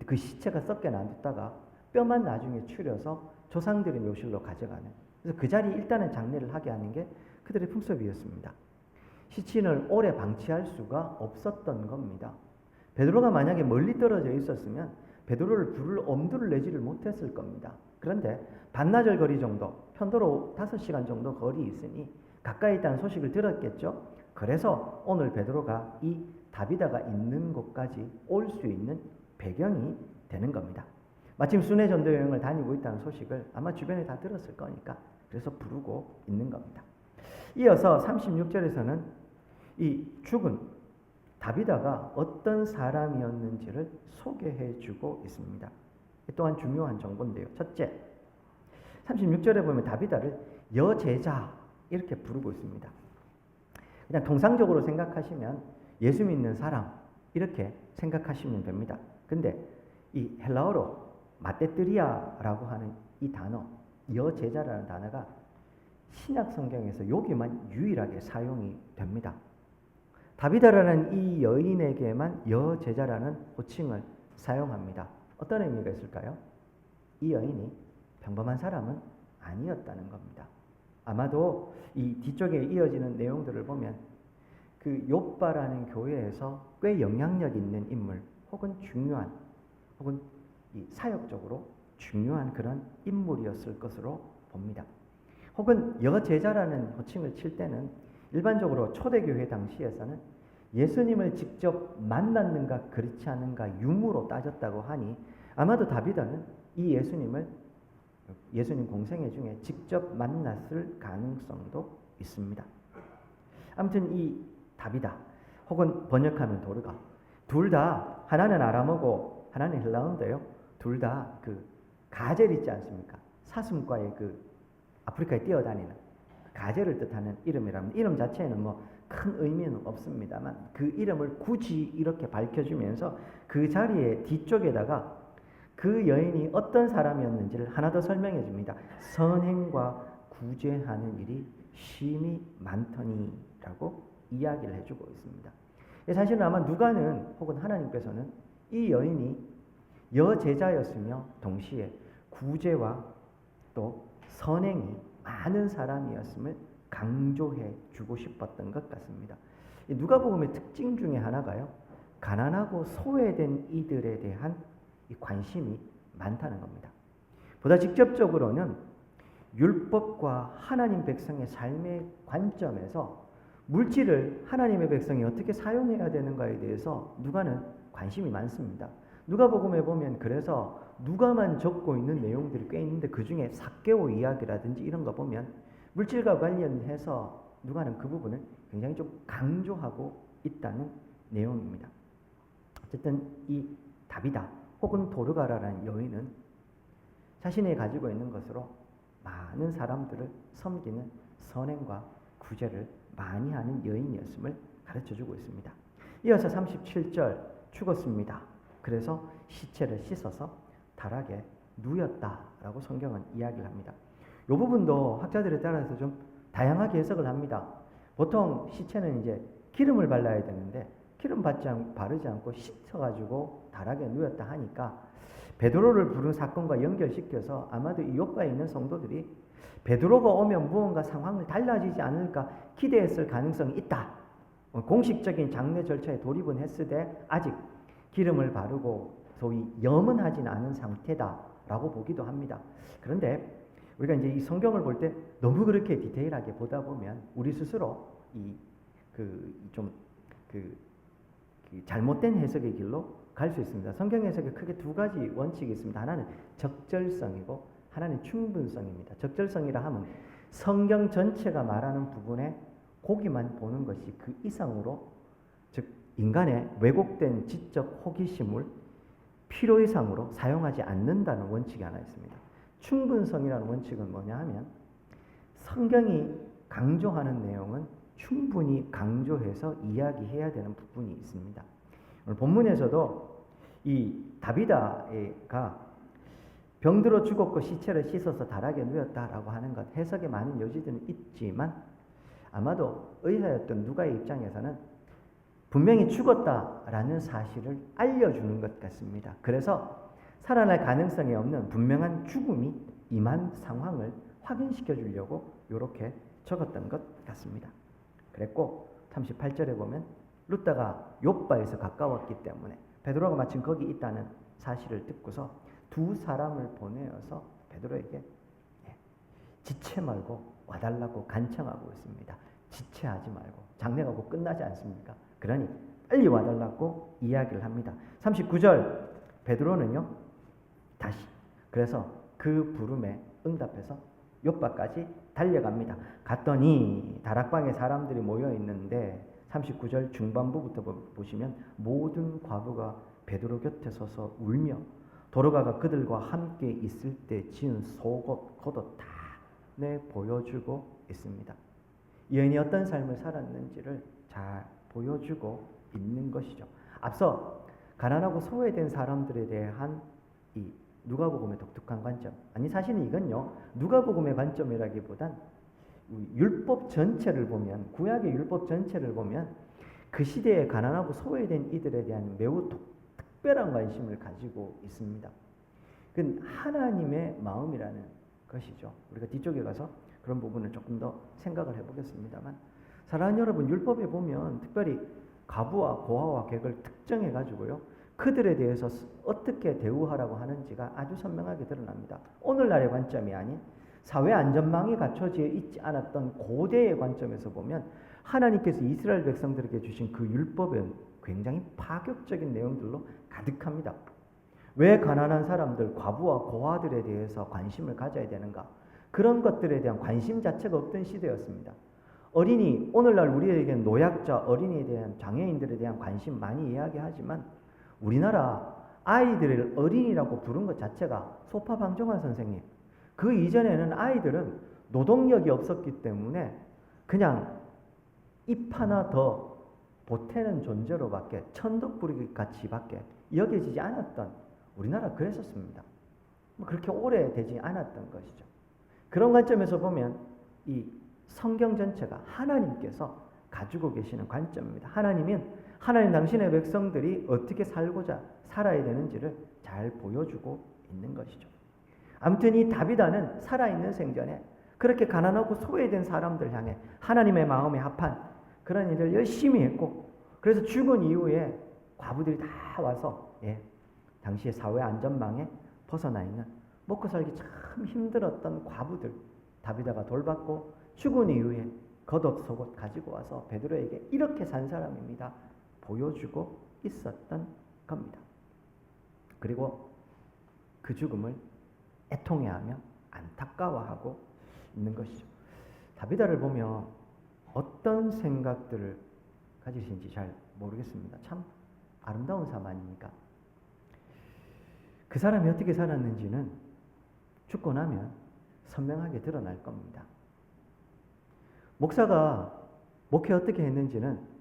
그 시체가 썩게 놔뒀다가 뼈만 나중에 추려서 조상들의 묘실로 가져가는 그래서 그 자리에 일단은 장례를 하게 하는 게 그들의 풍습이었습니다. 시신을 오래 방치할 수가 없었던 겁니다. 베드로가 만약에 멀리 떨어져 있었으면 베드로를 부를 엄두를 내지를 못했을 겁니다. 그런데 반나절 거리 정도, 편도로 5시간 정도 거리 있으니 가까이 있다는 소식을 들었겠죠. 그래서 오늘 베드로가 이 다비다가 있는 곳까지 올 수 있는 배경이 되는 겁니다. 마침 순회 전도 여행을 다니고 있다는 소식을 아마 주변에 다 들었을 거니까 그래서 부르고 있는 겁니다. 이어서 36절에서는 이 죽은 다비다가 어떤 사람이었는지를 소개해 주고 있습니다. 또한 중요한 정보인데요. 첫째, 36절에 보면 다비다를 여제자 이렇게 부르고 있습니다. 그냥 통상적으로 생각하시면 예수 믿는 사람 이렇게 생각하시면 됩니다. 근데 이 헬라어로 마테뜨리아라고 하는 이 단어, 여제자라는 단어가 신약 성경에서 여기만 유일하게 사용이 됩니다. 다비다라는 이 여인에게만 여제자라는 호칭을 사용합니다. 어떤 의미가 있을까요? 이 여인이 평범한 사람은 아니었다는 겁니다. 아마도 이 뒤쪽에 이어지는 내용들을 보면 그 욥바라는 교회에서 꽤 영향력 있는 인물 혹은 중요한 혹은 이 사역적으로 중요한 그런 인물이었을 것으로 봅니다. 혹은 여제자라는 호칭을 칠 때는 일반적으로 초대교회 당시에서는 예수님을 직접 만났는가 그렇지 않은가 유무로 따졌다고 하니 아마도 다비다는 이 예수님 공생애 중에 직접 만났을 가능성도 있습니다. 아무튼 이 다비다 혹은 번역하면 도르가 둘 다 하나는 아람어고 하나는 헬라어인데요. 둘 다 그 가젤 있지 않습니까? 사슴과의 그 아프리카에 뛰어다니는 가젤을 뜻하는 이름이라면 이름 자체에는 뭐 큰 의미는 없습니다만 그 이름을 굳이 이렇게 밝혀주면서 그 자리에 뒤쪽에다가 그 여인이 어떤 사람이었는지를 하나 더 설명해 줍니다. 선행과 구제하는 일이 심히 많더니라고 이야기를 해주고 있습니다. 사실은 아마 누가는 혹은 하나님께서는 이 여인이 여제자였으며 동시에 구제와 또 선행이 많은 사람이었음을 강조해 주고 싶었던 것 같습니다. 누가복음의 특징 중에 하나가요. 가난하고 소외된 이들에 대한 이 관심이 많다는 겁니다. 보다 직접적으로는 율법과 하나님 백성의 삶의 관점에서 물질을 하나님의 백성이 어떻게 사용해야 되는가에 대해서 누가는 관심이 많습니다. 누가복음에 보면 그래서 누가만 적고 있는 내용들이 꽤 있는데 그 중에 삭개오 이야기라든지 이런 거 보면 물질과 관련해서 누가는 그 부분을 굉장히 좀 강조하고 있다는 내용입니다. 어쨌든 이 다비다 혹은 도르가라라는 여인은 자신이 가지고 있는 것으로 많은 사람들을 섬기는 선행과 구제를 많이 하는 여인이었음을 가르쳐주고 있습니다. 이어서 37절 죽었습니다. 그래서 시체를 씻어서 다락에 누였다라고 성경은 이야기를 합니다. 이 부분도 학자들에 따라서 좀 다양하게 해석을 합니다. 보통 시체는 이제 기름을 발라야 되는데 기름 바르지 않고 씻어가지고 다락에 누였다 하니까 베드로를 부른 사건과 연결시켜서 아마도 이 욥바에 있는 성도들이 베드로가 오면 무언가 상황을 달라지지 않을까 기대했을 가능성이 있다. 공식적인 장례 절차에 돌입은 했으되 아직 기름을 바르고 소위 염은하진 않은 상태다라고 보기도 합니다. 그런데 우리가 이제 이 성경을 볼 때 너무 그렇게 디테일하게 보다 보면 우리 스스로 잘못된 해석의 길로 갈 수 있습니다. 성경 해석에 크게 두 가지 원칙이 있습니다. 하나는 적절성이고 하나는 충분성입니다. 적절성이라 하면 성경 전체가 말하는 부분에 고기만 보는 것이 그 이상으로 즉 인간의 왜곡된 지적 호기심을 필요 이상으로 사용하지 않는다는 원칙이 하나 있습니다. 충분성이라는 원칙은 뭐냐 하면 성경이 강조하는 내용은 충분히 강조해서 이야기해야 되는 부분이 있습니다. 오늘 본문에서도 이 다비다가 병들어 죽었고 시체를 씻어서 다락에 누였다라고 하는 것 해석에 많은 여지들은 있지만 아마도 의사였던 누가의 입장에서는 분명히 죽었다라는 사실을 알려주는 것 같습니다. 그래서 살아날 가능성이 없는 분명한 죽음이 임한 상황을 확인시켜 주려고 이렇게 적었던 것 같습니다. 그랬고 38절에 보면 루다가 욥바에서 가까웠기 때문에 베드로가 마침 거기 있다는 사실을 듣고서 두 사람을 보내어서 베드로에게 지체 말고 와달라고 간청하고 있습니다. 지체하지 말고. 장례가 곧 끝나지 않습니까? 그러니 빨리 와달라고 이야기를 합니다. 39절 베드로는요 다시 그래서 그 부름에 응답해서 욥바까지 달려갑니다. 갔더니 다락방에 사람들이 모여 있는데 39절 중반부부터 보시면 모든 과부가 베드로 곁에 서서 울며 도로가가 그들과 함께 있을 때 지은 속옷 겉옷 다 보여주고 있습니다. 여인이 어떤 삶을 살았는지를 잘 보여주고 있는 것이죠. 앞서 가난하고 소외된 사람들에 대한 이 누가복음의 독특한 관점, 아니 사실은 이건요 누가복음의 관점이라기보단 율법 전체를 보면, 구약의 율법 전체를 보면 그 시대에 가난하고 소외된 이들에 대한 매우 특별한 관심을 가지고 있습니다. 그건 하나님의 마음이라는 것이죠. 우리가 뒤쪽에 가서 그런 부분을 조금 더 생각을 해보겠습니다만, 사랑하는 여러분, 율법에 보면 특별히 과부와 고아와 객을 특정해 가지고요 그들에 대해서 어떻게 대우하라고 하는지가 아주 선명하게 드러납니다. 오늘날의 관점이 아닌 사회 안전망이 갖춰져 있지 않았던 고대의 관점에서 보면 하나님께서 이스라엘 백성들에게 주신 그 율법은 굉장히 파격적인 내용들로 가득합니다. 왜 가난한 사람들, 과부와 고아들에 대해서 관심을 가져야 되는가? 그런 것들에 대한 관심 자체가 없던 시대였습니다. 어린이, 오늘날 우리에게는 노약자, 어린이에 대한 장애인들에 대한 관심 많이 이야기하지만 우리나라 아이들을 어린이라고 부른 것 자체가 소파방정환 선생님, 그 이전에는 아이들은 노동력이 없었기 때문에 그냥 입 하나 더 보태는 존재로밖에, 천덕부리 같이밖에 여겨지지 않았던, 우리나라 그랬었습니다. 그렇게 오래되지 않았던 것이죠. 그런 관점에서 보면 이 성경 전체가 하나님께서 가지고 계시는 관점입니다. 하나님 당신의 백성들이 어떻게 살아야 되는지를 잘 보여주고 있는 것이죠. 아무튼 이 다비다는 살아있는 생전에 그렇게 가난하고 소외된 사람들 향해 하나님의 마음에 합한 그런 일을 열심히 했고, 그래서 죽은 이후에 과부들이 다 와서 당시의 사회 안전망에 벗어나 있는 먹고 살기 참 힘들었던 과부들 다비다가 돌봤고, 죽은 이후에 겉옷 속옷 가지고 와서 베드로에게 이렇게 산 사람입니다 보여주고 있었던 겁니다. 그리고 그 죽음을 애통해하며 안타까워하고 있는 것이죠. 다비다를 보면 어떤 생각들을 가지신지 잘 모르겠습니다. 참 아름다운 삶 아닙니까? 그 사람이 어떻게 살았는지는 죽고 나면 선명하게 드러날 겁니다. 목사가 목회 어떻게 했는지는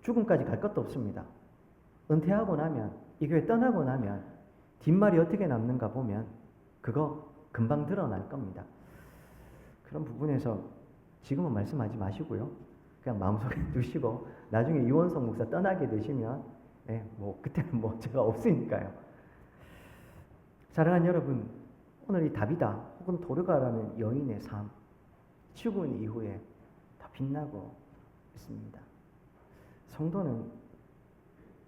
죽음까지 갈 것도 없습니다. 은퇴하고 나면, 이 교회 떠나고 나면 뒷말이 어떻게 남는가 보면 그거 금방 드러날 겁니다. 그런 부분에서 지금은 말씀하지 마시고요. 그냥 마음속에 두시고 나중에 이원성 목사 떠나게 되시면 그때는 제가 없으니까요. 사랑하는 여러분, 오늘 이 다비다 혹은 도르가라는 여인의 삶, 죽은 이후에 더 빛나고 있습니다.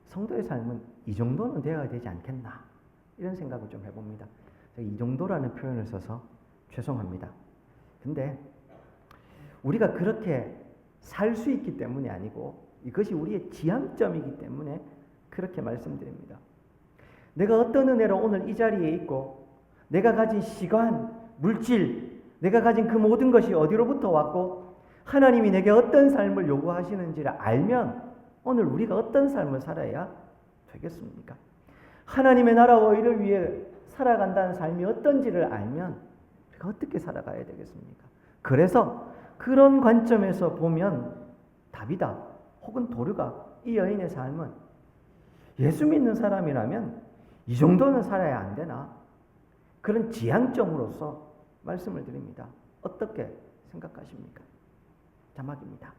성도의 삶은 이 정도는 되어야 되지 않겠나, 이런 생각을 좀 해봅니다. 이 정도라는 표현을 써서 죄송합니다. 근데 우리가 그렇게 살 수 있기 때문이 아니고 이것이 우리의 지향점이기 때문에 그렇게 말씀드립니다. 내가 어떤 은혜로 오늘 이 자리에 있고, 내가 가진 시간, 물질, 내가 가진 그 모든 것이 어디로부터 왔고 하나님이 내게 어떤 삶을 요구하시는지를 알면 오늘 우리가 어떤 삶을 살아야 되겠습니까? 하나님의 나라와 의를 위해 살아간다는 삶이 어떤지를 알면 우리가 어떻게 살아가야 되겠습니까? 그래서 그런 관점에서 보면 다비다 혹은 도르가, 이 여인의 삶은 예수 믿는 사람이라면 이 정도는 살아야 안 되나, 그런 지향점으로서 말씀을 드립니다. 어떻게 생각하십니까? 자막입니다.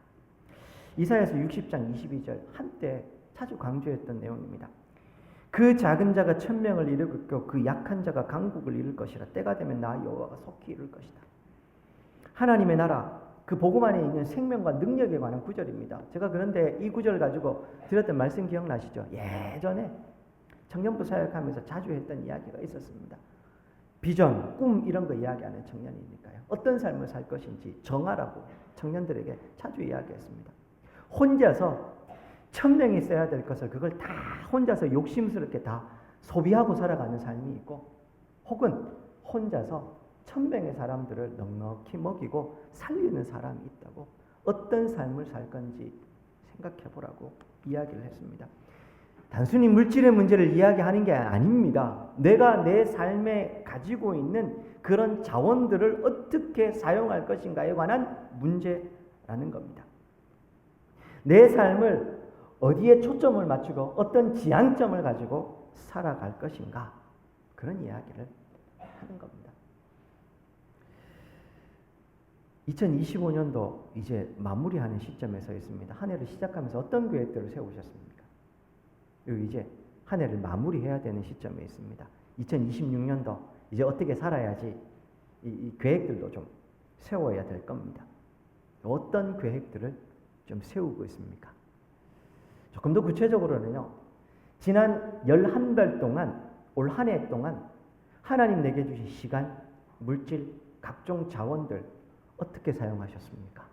이사야서 60장 22절, 한때 자주 강조했던 내용입니다. 그 작은 자가 천명을 이루고 그 약한 자가 강국을 이룰 것이라. 때가 되면 나 여호와가 속히 이룰 것이다. 하나님의 나라, 그 복음 안에 있는 생명과 능력에 관한 구절입니다. 제가 그런데 이 구절 가지고 드렸던 말씀 기억나시죠? 예전에 청년부 사역하면서 자주 했던 이야기가 있었습니다. 비전, 꿈 이런 거 이야기하는 청년이니까요. 어떤 삶을 살 것인지 정하라고 청년들에게 자주 이야기했습니다. 혼자서 1000명이 써야 될 것을 그걸 다 혼자서 욕심스럽게 다 소비하고 살아가는 삶이 있고, 혹은 혼자서 1000명의 사람들을 넉넉히 먹이고 살리는 사람이 있다고, 어떤 삶을 살 건지 생각해 보라고 이야기를 했습니다. 단순히 물질의 문제를 이야기하는 게 아닙니다. 내가 내 삶에 가지고 있는 그런 자원들을 어떻게 사용할 것인가에 관한 문제라는 겁니다. 내 삶을 어디에 초점을 맞추고 어떤 지향점을 가지고 살아갈 것인가, 그런 이야기를 하는 겁니다. 2025년도 이제 마무리하는 시점에 서 있습니다. 한 해를 시작하면서 어떤 계획들을 세우셨습니까? 그리고 이제 한 해를 마무리해야 되는 시점에 있습니다. 2026년도 이제 어떻게 살아야지 이 계획들도 좀 세워야 될 겁니다. 어떤 계획들을 좀 세우고 있습니까? 조금 더 구체적으로는요, 지난 11달 동안, 올 한 해 동안 하나님 내게 주신 시간, 물질, 각종 자원들 어떻게 사용하셨습니까?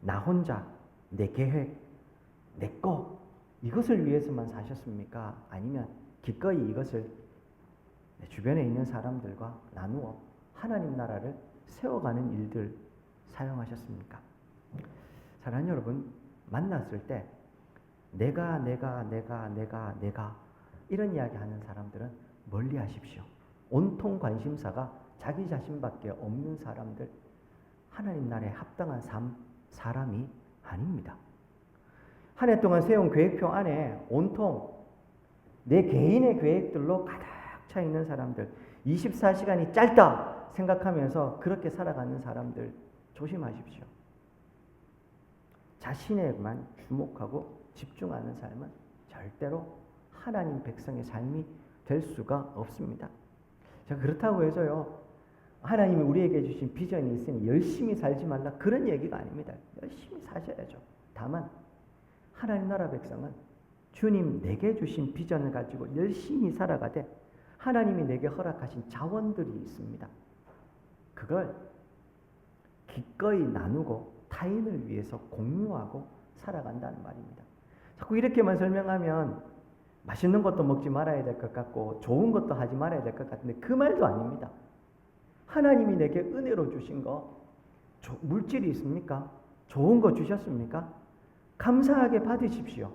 나 혼자, 내 계획, 내 거, 이것을 위해서만 사셨습니까? 아니면 기꺼이 이것을 내 주변에 있는 사람들과 나누어 하나님 나라를 세워가는 일들 사용하셨습니까? 사랑하는 여러분, 만났을 때 내가 이런 이야기 하는 사람들은 멀리 하십시오. 온통 관심사가 자기 자신밖에 없는 사람들, 하나님 나라에 합당한 사람이 아닙니다. 한 해 동안 세운 계획표 안에 온통 내 개인의 계획들로 가득 차 있는 사람들, 24시간이 짧다 생각하면서 그렇게 살아가는 사람들 조심하십시오. 자신에만 주목하고 집중하는 삶은 절대로 하나님 백성의 삶이 될 수가 없습니다. 자, 그렇다고 해서요, 하나님이 우리에게 주신 비전이 있으니 열심히 살지 말라, 그런 얘기가 아닙니다. 열심히 사셔야죠. 다만 하나님 나라 백성은 주님 내게 주신 비전을 가지고 열심히 살아가되 하나님이 내게 허락하신 자원들이 있습니다. 그걸 기꺼이 나누고 타인을 위해서 공유하고 살아간다는 말입니다. 자꾸 이렇게만 설명하면 맛있는 것도 먹지 말아야 될 것 같고 좋은 것도 하지 말아야 될 것 같은데 그 말도 아닙니다. 하나님이 내게 은혜로 주신 거, 물질이 있습니까? 좋은 거 주셨습니까? 감사하게 받으십시오.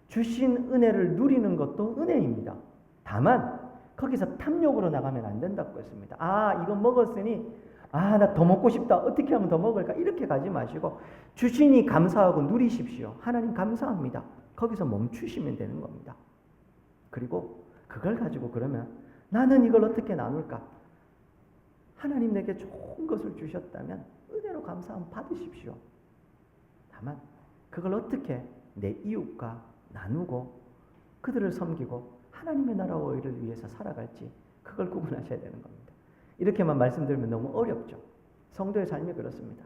주신 은혜를 누리는 것도 은혜입니다. 다만 거기서 탐욕으로 나가면 안 된다고 했습니다. 아, 이거 먹었으니 나 더 먹고 싶다. 어떻게 하면 더 먹을까? 이렇게 가지 마시고 주시니 감사하고 누리십시오. 하나님 감사합니다. 거기서 멈추시면 되는 겁니다. 그리고 그걸 가지고 그러면 나는 이걸 어떻게 나눌까? 하나님 내게 좋은 것을 주셨다면 은혜로 감사함 받으십시오. 다만 그걸 어떻게 내 이웃과 나누고 그들을 섬기고 하나님의 나라와 의를 위해서 살아갈지, 그걸 구분하셔야 되는 겁니다. 이렇게만 말씀드리면 너무 어렵죠. 성도의 삶이 그렇습니다.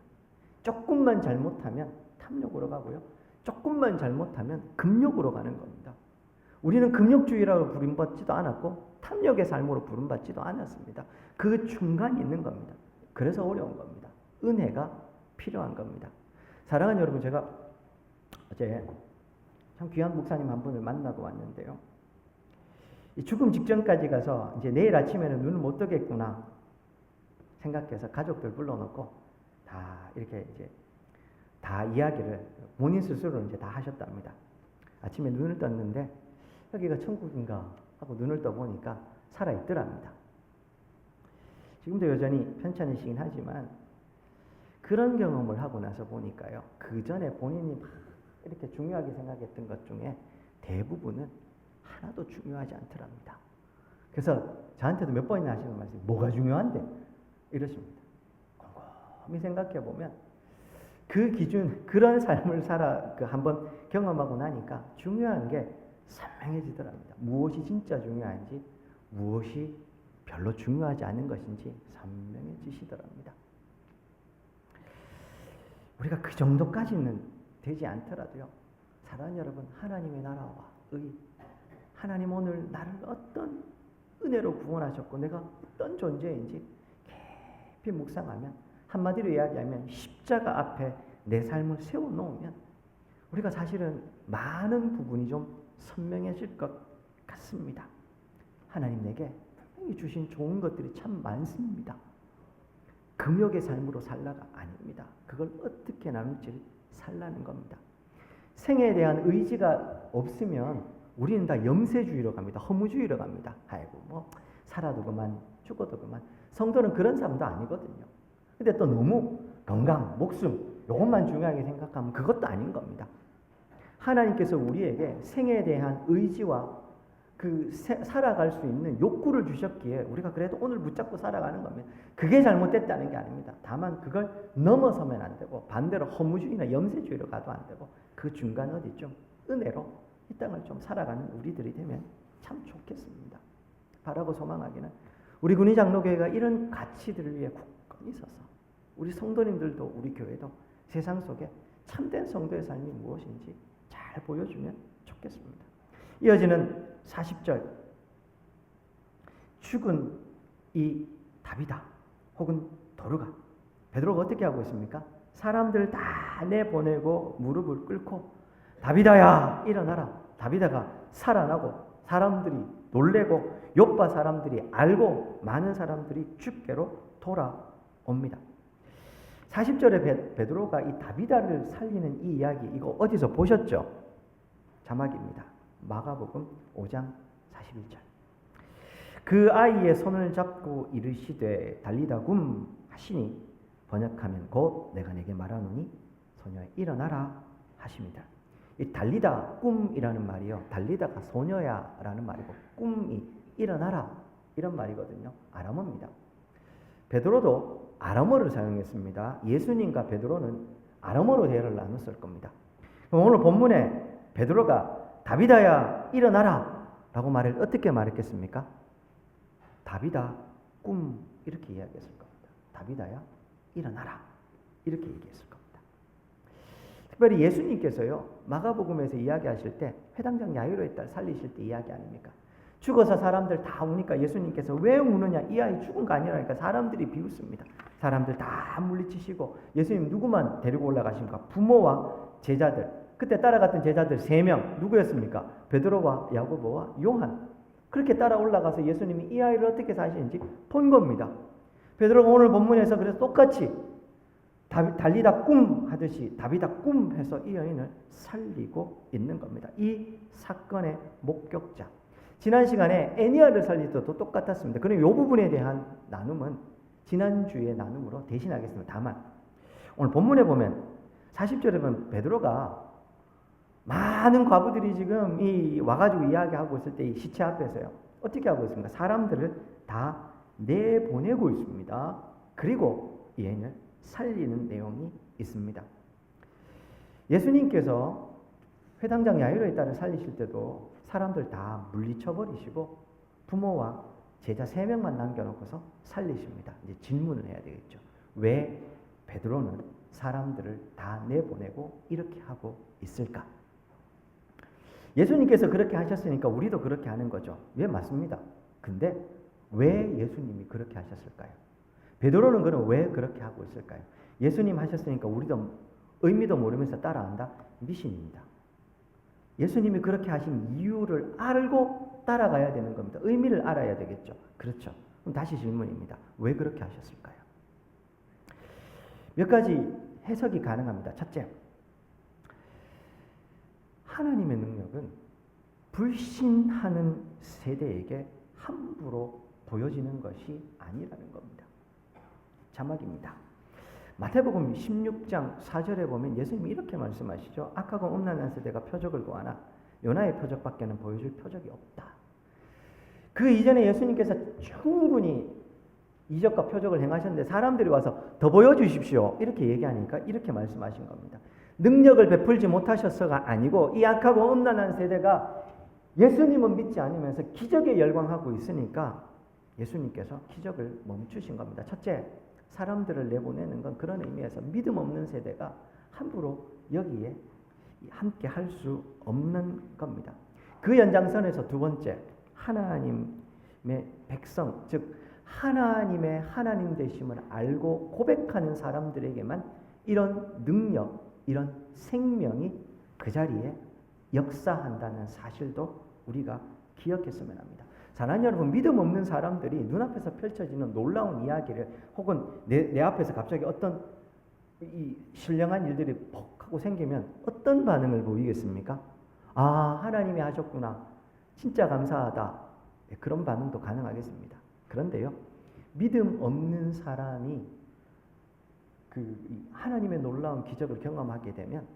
조금만 잘못하면 탐욕으로 가고요, 조금만 잘못하면 금욕으로 가는 겁니다. 우리는 금욕주의라고 부름받지도 않았고 탐욕의 삶으로 부름받지도 않았습니다. 그 중간이 있는 겁니다. 그래서 어려운 겁니다. 은혜가 필요한 겁니다. 사랑하는 여러분, 제가 어제 참 귀한 목사님 한 분을 만나고 왔는데요. 이 죽음 직전까지 가서 이제 내일 아침에는 눈을 못 뜨겠구나 생각해서 가족들 불러놓고 다 이렇게 이제 다 이야기를 본인 스스로 이제 다 하셨답니다. 아침에 눈을 떴는데 여기가 천국인가 하고 눈을 떠보니까 살아있더랍니다. 지금도 여전히 편찮으시긴 하지만 그런 경험을 하고 나서 보니까요, 그 전에 본인이 막 이렇게 중요하게 생각했던 것 중에 대부분은 하나도 중요하지 않더랍니다. 그래서 저한테도 몇 번이나 하시는 말씀이 뭐가 중요한데? 이러십니다. 곰곰이 생각해 보면 그 기준, 그런 삶을 한번 경험하고 나니까 중요한 게 선명해지더랍니다. 무엇이 진짜 중요한지, 무엇이 별로 중요하지 않은 것인지 선명해지시더랍니다. 우리가 그 정도까지는 되지 않더라도요, 사랑하는 여러분, 하나님의 나라와 의, 하나님 오늘 나를 어떤 은혜로 구원하셨고 내가 어떤 존재인지 깊이 묵상하면, 한마디로 이야기하면 십자가 앞에 내 삶을 세워놓으면 우리가 사실은 많은 부분이 좀 선명해질 것 같습니다. 하나님 내게 분명히 주신 좋은 것들이 참 많습니다. 금욕의 삶으로 살라가 아닙니다. 그걸 어떻게 나눌지를 살라는 겁니다. 생에 대한 의지가 없으면 우리는 다 염세주의로 갑니다. 허무주의로 갑니다. 아이고 뭐 살아도 그만 죽어도 그만. 성도는 그런 사람도 아니거든요. 근데 또 너무 건강, 목숨 이것만 중요하게 생각하면 그것도 아닌 겁니다. 하나님께서 우리에게 생에 대한 의지와 그 살아갈 수 있는 욕구를 주셨기에 우리가 그래도 오늘 붙잡고 살아가는 겁니다. 그게 잘못됐다는 게 아닙니다. 다만 그걸 넘어서면 안 되고 반대로 허무주의나 염세주의로 가도 안 되고 그 중간 어디쯤 은혜로 이 땅을 좀 살아가는 우리들이 되면 참 좋겠습니다. 바라고 소망하기는 우리 군의장로교회가 이런 가치들을 위해 굳건히 서서 우리 성도님들도 우리 교회도 세상 속에 참된 성도의 삶이 무엇인지 잘 보여주면 좋겠습니다. 이어지는 40절, 죽은 이 다비다 혹은 도르가, 베드로가 어떻게 하고 있습니까? 사람들 다 내보내고 무릎을 꿇고 다비다야 일어나라. 다비다가 살아나고 사람들이 놀래고 요파 사람들이 알고 많은 사람들이 주께로 돌아옵니다. 40절에 베드로가 이 다비다를 살리는 이 이야기, 이거 어디서 보셨죠? 자막입니다. 마가복음 5장 41절. 그 아이의 손을 잡고 이르시되 달리다 굼 하시니 번역하면 곧 내가 내게 말하노니 소녀야 일어나라 하십니다. 이 달리다 굼이라는 말이요, 달리다가 소녀야 라는 말이고 굼이 일어나라 이런 말이거든요. 아람어입니다. 베드로도 아람어를 사용했습니다. 예수님과 베드로는 아람어로 대화를 나눴을 겁니다. 그럼 오늘 본문에 베드로가 다비다야 일어나라 라고 말을 어떻게 말했겠습니까? 다비다 굼 이렇게 이야기했을 겁니다. 다비다야 일어나라 이렇게 얘기했을 겁니다. 특별히 예수님께서요, 마가복음에서 이야기하실 때 회당장 야이로의 딸 살리실 때 이야기 아닙니까? 죽어서 사람들 다 우니까 예수님께서 왜 우느냐, 이 아이 죽은 거 아니라니까 사람들이 비웃습니다. 사람들 다 물리치시고 예수님 누구만 데리고 올라가십니까? 부모와 제자들. 그때 따라갔던 제자들 3명 누구였습니까? 베드로와 야고보와 요한. 그렇게 따라 올라가서 예수님이 이 아이를 어떻게 사시는지 본 겁니다. 베드로가 오늘 본문에서 그래서 똑같이 달리다 굼 하듯이 다비다 굼 해서 이 여인을 살리고 있는 겁니다. 이 사건의 목격자. 지난 시간에 애니아를 살릴 때도 똑같았습니다. 그럼 이 부분에 대한 나눔은 지난주의 나눔으로 대신하겠습니다. 다만 오늘 본문에 보면 40절에 보면 베드로가 많은 과부들이 지금 이 와가지고 이야기하고 있을 때 이 시체 앞에서요, 어떻게 하고 있습니까? 사람들을 다 내보내고 있습니다. 그리고 이 여인을 살리는 내용이 있습니다. 예수님께서 회당장 야이로의 딸을 살리실 때도 사람들 다 물리쳐버리시고 부모와 제자 3명만 남겨놓고서 살리십니다. 이제 질문을 해야 되겠죠. 왜 베드로는 사람들을 다 내보내고 이렇게 하고 있을까? 예수님께서 그렇게 하셨으니까 우리도 그렇게 하는 거죠. 예, 맞습니다. 근데 왜 예수님이 그렇게 하셨을까요? 베드로는 그럼 왜 그렇게 하고 있을까요? 예수님 하셨으니까 우리도 의미도 모르면서 따라한다? 미신입니다. 예수님이 그렇게 하신 이유를 알고 따라가야 되는 겁니다. 의미를 알아야 되겠죠. 그렇죠. 그럼 다시 질문입니다. 왜 그렇게 하셨을까요? 몇 가지 해석이 가능합니다. 첫째, 하나님의 능력은 불신하는 세대에게 함부로 보여지는 것이 아니라는 겁니다. 자막입니다. 마태복음 16장 4절에 보면 예수님이 이렇게 말씀하시죠. 악하고 음란한 세대가 표적을 구하나 요나의 표적밖에는 보여줄 표적이 없다. 그 이전에 예수님께서 충분히 이적과 표적을 행하셨는데 사람들이 와서 더 보여주십시오 이렇게 얘기하니까 이렇게 말씀하신 겁니다. 능력을 베풀지 못하셨어가 아니고 이 악하고 음란한 세대가 예수님은 믿지 않으면서 기적에 열광하고 있으니까 예수님께서 기적을 멈추신 겁니다. 첫째, 사람들을 내보내는 건 그런 의미에서 믿음 없는 세대가 함부로 여기에 함께 할 수 없는 겁니다. 그 연장선에서 두 번째, 하나님의 백성, 즉 하나님의 하나님 되심을 알고 고백하는 사람들에게만 이런 능력, 이런 생명이 그 자리에 역사한다는 사실도 우리가 기억했으면 합니다. 사랑하는 여러분, 믿음 없는 사람들이 눈앞에서 펼쳐지는 놀라운 이야기를 혹은 내 앞에서 갑자기 어떤 이 신령한 일들이 퍽 하고 생기면 어떤 반응을 보이겠습니까? 아, 하나님이 하셨구나. 진짜 감사하다. 그런 반응도 가능하겠습니다. 그런데요, 믿음 없는 사람이 하나님의 놀라운 기적을 경험하게 되면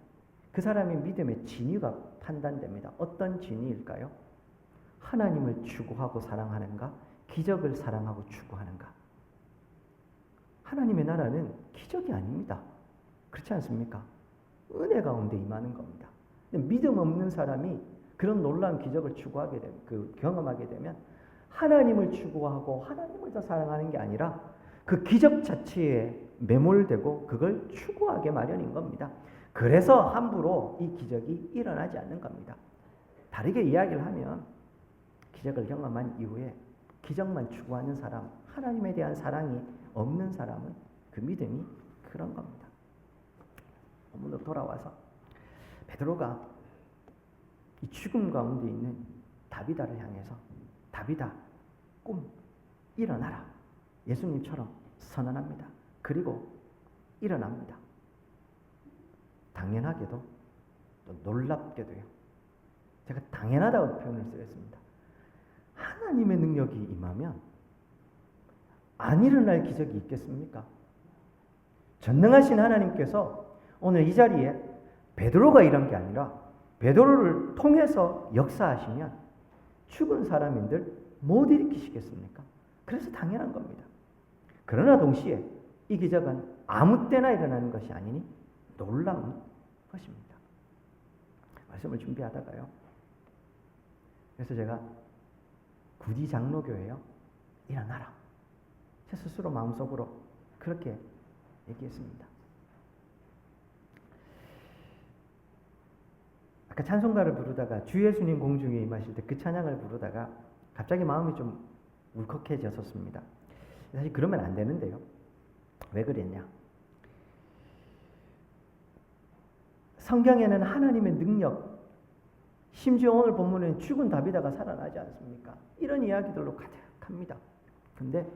그 사람의 믿음의 진위가 판단됩니다. 어떤 진위일까요? 하나님을 추구하고 사랑하는가? 기적을 사랑하고 추구하는가? 하나님의 나라는 기적이 아닙니다. 그렇지 않습니까? 은혜 가운데 임하는 겁니다. 믿음 없는 사람이 그런 놀라운 기적을 추구하게 되면, 경험하게 되면 하나님을 추구하고 하나님을 더 사랑하는 게 아니라 그 기적 자체에 매몰되고 그걸 추구하게 마련인 겁니다. 그래서 함부로 이 기적이 일어나지 않는 겁니다. 다르게 이야기를 하면 기적을 경험한 이후에 기적만 추구하는 사람, 하나님에 대한 사랑이 없는 사람은 그 믿음이 그런 겁니다. 본문으로 돌아와서 베드로가 이 죽음 가운데 있는 다비다를 향해서 다비다, 꿈, 일어나라. 예수님처럼 선언합니다. 그리고 일어납니다. 당연하게도 또 놀랍게도요. 제가 당연하다고 표현을 쓰겠습니다. 하나님의 능력이 임하면 안 일어날 기적이 있겠습니까? 전능하신 하나님께서 오늘 이 자리에 베드로가 이런 게 아니라 베드로를 통해서 역사하시면 죽은 사람인들 못 일으키시겠습니까? 그래서 당연한 겁니다. 그러나 동시에 이 기적은 아무 때나 일어나는 것이 아니니 놀라운 것입니다. 말씀을 준비하다가요. 그래서 제가 구디 장로교회요. 일어나라. 제 스스로 마음속으로 그렇게 얘기했습니다. 아까 찬송가를 부르다가 주 예수님 공중에 임하실 때 그 찬양을 부르다가 갑자기 마음이 좀 울컥해졌었습니다. 사실 그러면 안 되는데요. 왜 그랬냐? 성경에는 하나님의 능력, 심지어 오늘 본문에는 죽은 다비다가 살아나지 않습니까? 이런 이야기들로 가득합니다. 근데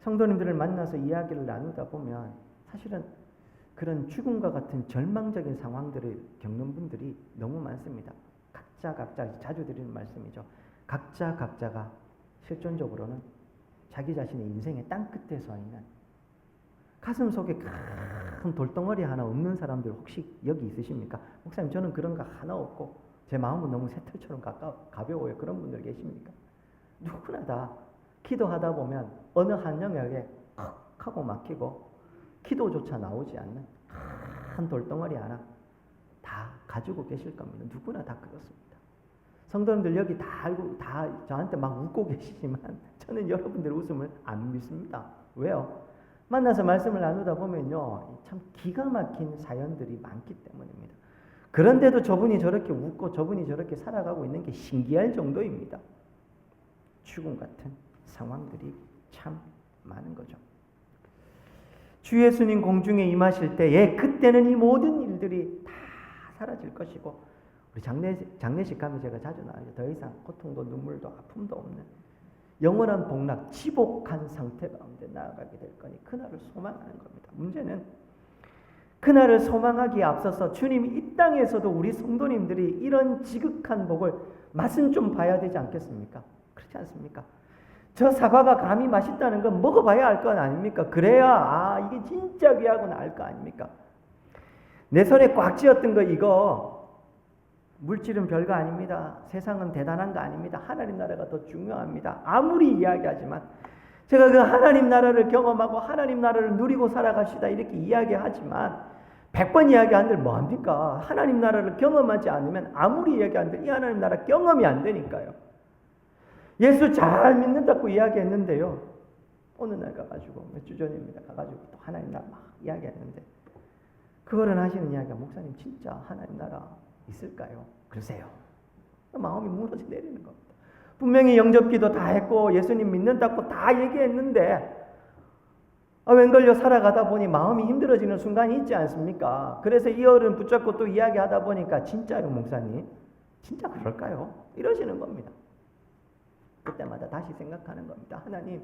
성도님들을 만나서 이야기를 나누다 보면 사실은 그런 죽음과 같은 절망적인 상황들을 겪는 분들이 너무 많습니다. 각자 자주 드리는 말씀이죠. 각자가 실존적으로는 자기 자신의 인생의 땅끝에 서 있는 가슴 속에 큰 돌덩어리 하나 없는 사람들 혹시 여기 있으십니까? 목사님, 저는 그런 거 하나 없고 제 마음은 너무 새털처럼 가벼워요. 그런 분들 계십니까? 누구나 다 기도하다 보면 어느 한 영역에 헉 하고 막히고 기도조차 나오지 않는 큰 돌덩어리 하나 다 가지고 계실 겁니다. 누구나 다 그렇습니다. 성도님들 여기 다 알고 다 저한테 막 웃고 계시지만 저는 여러분들의 웃음을 안 믿습니다. 왜요? 만나서 말씀을 나누다 보면요, 참 기가 막힌 사연들이 많기 때문입니다. 그런데도 저분이 저렇게 웃고 저분이 저렇게 살아가고 있는 게 신기할 정도입니다. 죽음 같은 상황들이 참 많은 거죠. 주 예수님 공중에 임하실 때에 그때는 이 모든 일들이 다 사라질 것이고, 우리 장례식 가면 제가 자주 나와요. 더 이상 고통도 눈물도 아픔도 없는 영원한 복락, 지복한 상태 가운데 나아가게 될 거니 그날을 소망하는 겁니다. 문제는 그날을 소망하기에 앞서서 주님이 이 땅에서도 우리 성도님들이 이런 지극한 복을 맛은 좀 봐야 되지 않겠습니까? 그렇지 않습니까? 저 사과가 감히 맛있다는 건 먹어봐야 알 거 아닙니까? 그래야 이게 진짜 귀하구나 알 거 아닙니까? 내 손에 꽉 쥐었던 거 이거 물질은 별거 아닙니다. 세상은 대단한 거 아닙니다. 하나님 나라가 더 중요합니다. 아무리 이야기하지만 제가 그 하나님 나라를 경험하고 하나님 나라를 누리고 살아갑시다 이렇게 이야기하지만 100번 이야기한들 뭐합니까? 하나님 나라를 경험하지 않으면 아무리 이야기한들 이 하나님 나라 경험이 안 되니까요. 예수 잘 믿는다고 이야기했는데요. 어느 날 가가지고 몇 주 전입니다. 가가지고 또 하나님 나라 막 이야기했는데 그거를 하시는 이야기가 목사님 진짜 하나님 나라 있을까요? 그러세요. 마음이 무너져 내리는 겁니다. 분명히 영접기도 다 했고 예수님 믿는다고 다 얘기했는데 웬걸요 살아가다 보니 마음이 힘들어지는 순간이 있지 않습니까? 그래서 이 어른 붙잡고 또 이야기하다 보니까 진짜요 목사님? 진짜 그럴까요? 이러시는 겁니다. 그때마다 다시 생각하는 겁니다. 하나님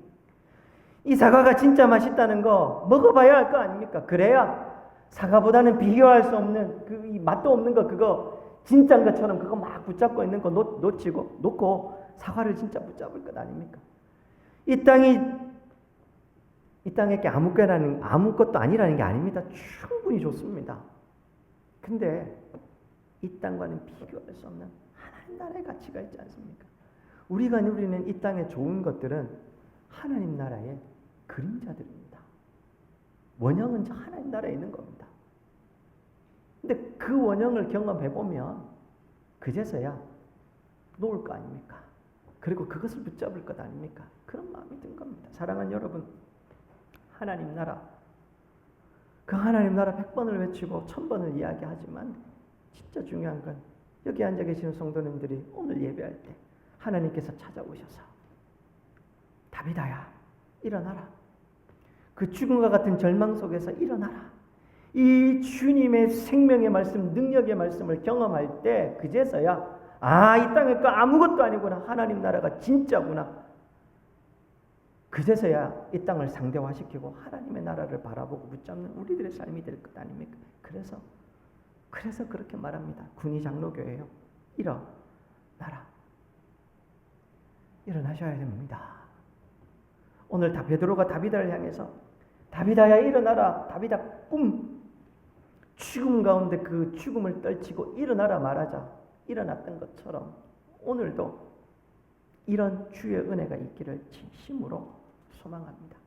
이 사과가 진짜 맛있다는 거 먹어봐야 할 거 아닙니까? 그래야 사과보다는 비교할 수 없는 그 이 맛도 없는 거 그거 진짜인 것처럼 그거 막 붙잡고 있는 거 놓고 사과를 진짜 붙잡을 것 아닙니까? 이 땅에 게 아무것도 아니라는 게 아닙니다. 충분히 좋습니다. 근데 이 땅과는 비교할 수 없는 하나님 나라의 가치가 있지 않습니까? 우리가 누리는 이 땅의 좋은 것들은 하나님 나라의 그림자들입니다. 원형은 저 하나님 나라에 있는 겁니다. 근데 그 원형을 경험해보면 그제서야 놓을 거 아닙니까? 그리고 그것을 붙잡을 것 아닙니까? 그런 마음이 든 겁니다. 사랑하는 여러분, 하나님 나라, 그 하나님 나라 100번을 외치고 1000번을 이야기하지만 진짜 중요한 건 여기 앉아 계시는 성도님들이 오늘 예배할 때 하나님께서 찾아오셔서 다비다야 일어나라. 그 죽음과 같은 절망 속에서 일어나라. 이 주님의 생명의 말씀, 능력의 말씀을 경험할 때 그제서야 이 땅에 거 아무것도 아니구나. 하나님 나라가 진짜구나. 그제서야 이 땅을 상대화시키고 하나님의 나라를 바라보고 붙잡는 우리들의 삶이 될 것 아닙니까? 그래서 그렇게 말합니다. 군이 장로교회요. 일어나라. 일어나셔야 됩니다. 오늘 베드로가 다비다를 향해서 다비다야 일어나라. 다비다 꿈. 죽음 가운데 그 죽음을 떨치고 일어나라 말하자. 일어났던 것처럼 오늘도 이런 주의 은혜가 있기를 진심으로 소망합니다.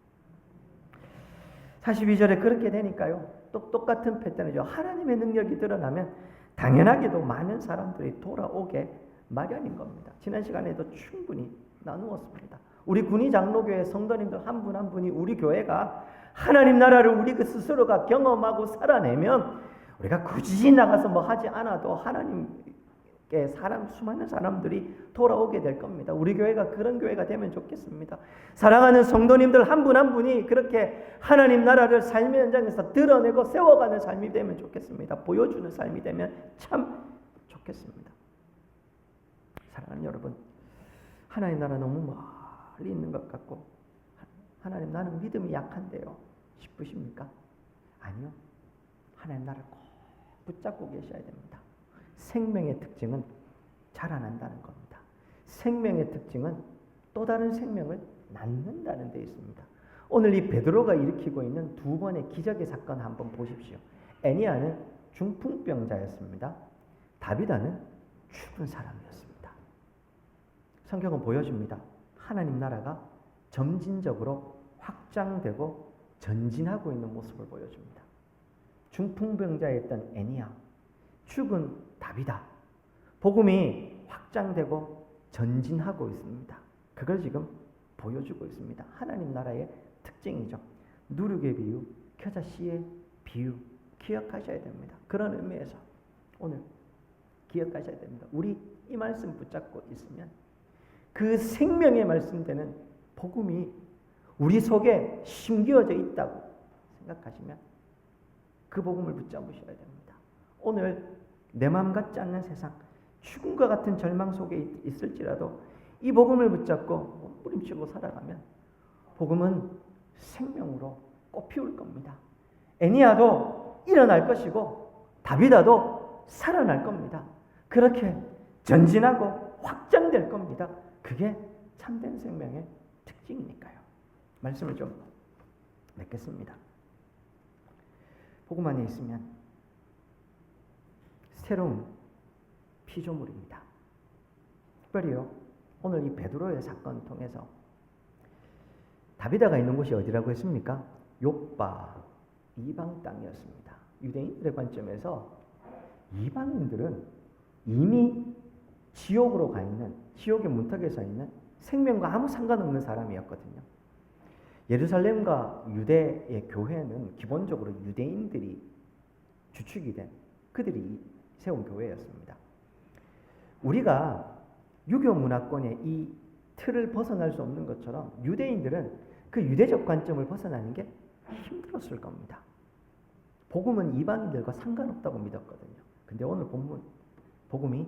42절에 그렇게 되니까요. 또 똑같은 패턴이죠. 하나님의 능력이 드러나면 당연하게도 많은 사람들이 돌아오게 마련인 겁니다. 지난 시간에도 충분히 나누었습니다. 우리 군위 장로교회 성도님들 한 분 한 분이 우리 교회가 하나님 나라를 우리 그 스스로가 경험하고 살아내면 우리가 굳이 나가서 뭐 하지 않아도 하나님께 수많은 사람들이 돌아오게 될 겁니다. 우리 교회가 그런 교회가 되면 좋겠습니다. 사랑하는 성도님들 한 분 한 분이 그렇게 하나님 나라를 삶의 현장에서 드러내고 세워가는 삶이 되면 좋겠습니다. 보여주는 삶이 되면 참 좋겠습니다. 사랑하는 여러분, 하나님 나라 너무 멀리 있는 것 같고 하나님 나는 믿음이 약한데요 싶으십니까? 아니요. 하나님 나라를 꼭 붙잡고 계셔야 됩니다. 생명의 특징은 자라난다는 겁니다. 생명의 특징은 또 다른 생명을 낳는다는 데 있습니다. 오늘 이 베드로가 일으키고 있는 두 번의 기적의 사건 한번 보십시오. 애니아는 중풍병자였습니다. 다비다는 죽은 사람이었습니다. 성경은 보여줍니다. 하나님 나라가 점진적으로 확장되고 전진하고 있는 모습을 보여줍니다. 중풍병자였던 애니아, 죽은 다비다. 복음이 확장되고 전진하고 있습니다. 그걸 지금 보여주고 있습니다. 하나님 나라의 특징이죠. 누룩의 비유, 겨자씨의 비유 기억하셔야 됩니다. 그런 의미에서 오늘 기억하셔야 됩니다. 우리 이 말씀 붙잡고 있으면 그 생명의 말씀되는 복음이 우리 속에 심겨져 있다고 생각하시면 그 복음을 붙잡으셔야 됩니다. 오늘 내 마음 같지 않는 세상, 죽음과 같은 절망 속에 있을지라도 이 복음을 붙잡고 뿌림치고 살아가면 복음은 생명으로 꽃피울 겁니다. 애니아도 일어날 것이고 다비다도 살아날 겁니다. 그렇게 전진하고 확장될 겁니다. 그게 참된 생명의 특징이니까요. 말씀을 좀 맺겠습니다. 복음 안에 있으면 새로운 피조물입니다. 특별히요, 오늘 이 베드로의 사건을 통해서 다비다가 있는 곳이 어디라고 했습니까? 욥바 이방 땅이었습니다. 유대인들의 관점에서 이방인들은 이미 지옥으로 가 있는, 지옥의 문턱에 서 있는 생명과 아무 상관없는 사람이었거든요. 예루살렘과 유대의 교회는 기본적으로 유대인들이 주축이 된, 그들이 세운 교회였습니다. 우리가 유교 문화권의 이 틀을 벗어날 수 없는 것처럼 유대인들은 그 유대적 관점을 벗어나는 게 힘들었을 겁니다. 복음은 이방인들과 상관없다고 믿었거든요. 근데 오늘 본문 복음이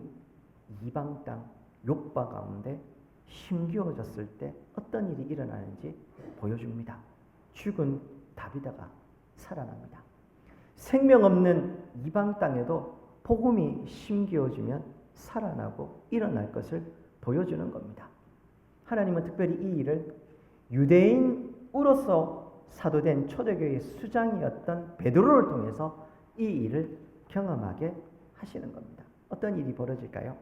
이방 땅 욥바 가운데 힘겨워졌을 때 어떤 일이 일어나는지 보여줍니다. 죽은 다비다가 살아납니다. 생명 없는 이방 땅에도 복음이 힘겨워지면 살아나고 일어날 것을 보여주는 겁니다. 하나님은 특별히 이 일을 유대인으로서 사도된 초대교회의 수장이었던 베드로를 통해서 이 일을 경험하게 하시는 겁니다. 어떤 일이 벌어질까요?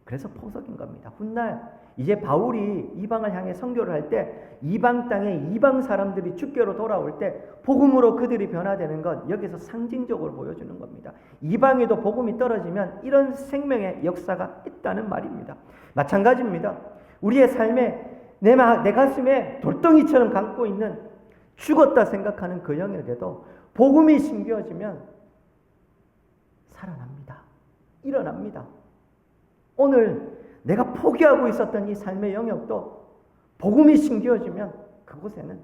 그래서 포석인 겁니다. 훗날 이제 바울이 이방을 향해 선교를 할 때 이방 땅에 이방 사람들이 주께로 돌아올 때 복음으로 그들이 변화되는 것, 여기서 상징적으로 보여주는 겁니다. 이방에도 복음이 떨어지면 이런 생명의 역사가 있다는 말입니다. 마찬가지입니다. 우리의 삶에 내 가슴에 돌덩이처럼 감고 있는 죽었다 생각하는 그 영역에도 복음이 심겨지면 살아납니다. 일어납니다. 오늘 내가 포기하고 있었던 이 삶의 영역도 복음이 심겨지면 그곳에는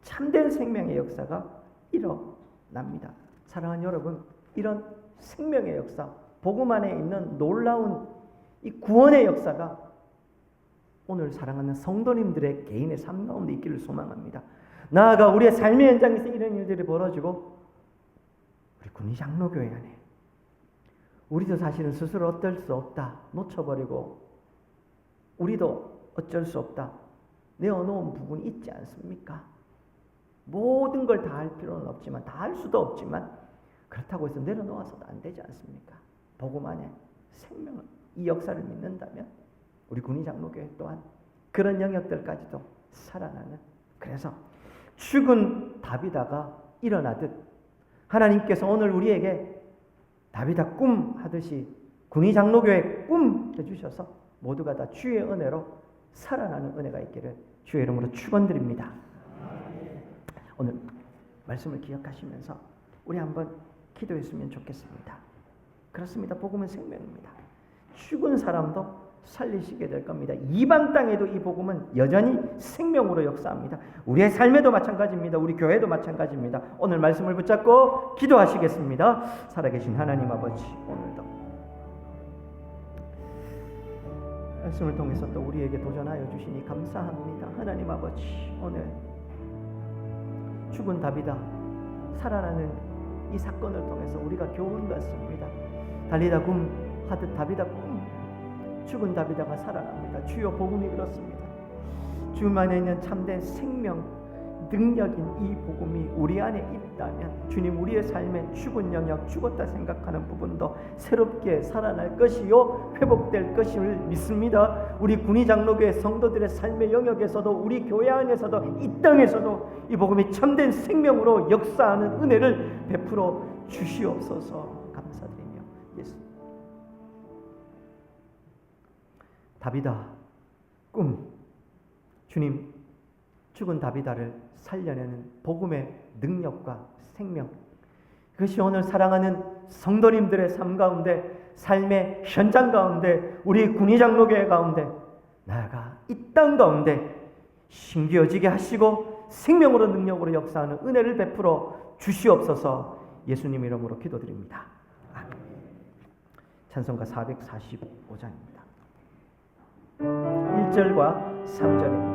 참된 생명의 역사가 일어납니다. 사랑하는 여러분, 이런 생명의 역사, 복음 안에 있는 놀라운 이 구원의 역사가 오늘 사랑하는 성도님들의 개인의 삶 가운데 있기를 소망합니다. 나아가 우리의 삶의 현장에서 이런 일들이 벌어지고 우리 군위 장로교회 안에 우리도 사실은 스스로 어쩔 수 없다 놓쳐버리고 우리도 어쩔 수 없다 내어놓은 부분이 있지 않습니까? 모든 걸 다 할 필요는 없지만, 다 할 수도 없지만 그렇다고 해서 내려놓아서도 안 되지 않습니까? 복음 안에 생명을, 이 역사를 믿는다면 우리 군위 장로교회 또한 그런 영역들까지도 살아나는, 그래서 죽은 다비다가 일어나듯 하나님께서 오늘 우리에게 다비다 꿈 하듯이 군위 장로교회 꿈 해주셔서 모두가 다 주의 은혜로 살아나는 은혜가 있기를 주의 이름으로 축원드립니다. 오늘 말씀을 기억하시면서 우리 한번 기도했으면 좋겠습니다. 그렇습니다. 복음은 생명입니다. 죽은 사람도 살리시게 될 겁니다. 이방 땅에도 이 복음은 여전히 생명으로 역사합니다. 우리의 삶에도 마찬가지입니다. 우리 교회도 마찬가지입니다. 오늘 말씀을 붙잡고 기도하시겠습니다. 살아계신 하나님 아버지, 오늘도 말씀을 통해서 또 우리에게 도전하여 주시니 감사합니다. 하나님 아버지, 오늘 죽은 다비다 살아나는 이 사건을 통해서 우리가 교훈 받습니다. 달리다 굼 하듯 다비다 꿈, 죽은 다비다가 살아납니다. 주여, 복음이 그렇습니다. 주님 안에 있는 참된 생명, 능력인 이 복음이 우리 안에 있다면 주님, 우리의 삶의 죽은 영역, 죽었다 생각하는 부분도 새롭게 살아날 것이요 회복될 것임을 믿습니다. 우리 군위 장로교회 성도들의 삶의 영역에서도, 우리 교회 안에서도, 이 땅에서도 이 복음이 참된 생명으로 역사하는 은혜를 베풀어 주시옵소서. 감사드리며 예수 다비다 꿈, 주님, 죽은 다비다를 살려내는 복음의 능력과 생명, 그것이 오늘 사랑하는 성도님들의 삶 가운데, 삶의 현장 가운데, 우리 군위 장로교회 가운데, 나아가 이 땅 가운데 심겨지게 하시고 생명으로 능력으로 역사하는 은혜를 베풀어 주시옵소서. 예수님 이름으로 기도드립니다. 아멘. 찬송가 445장입니다. 1절과 3절입니다.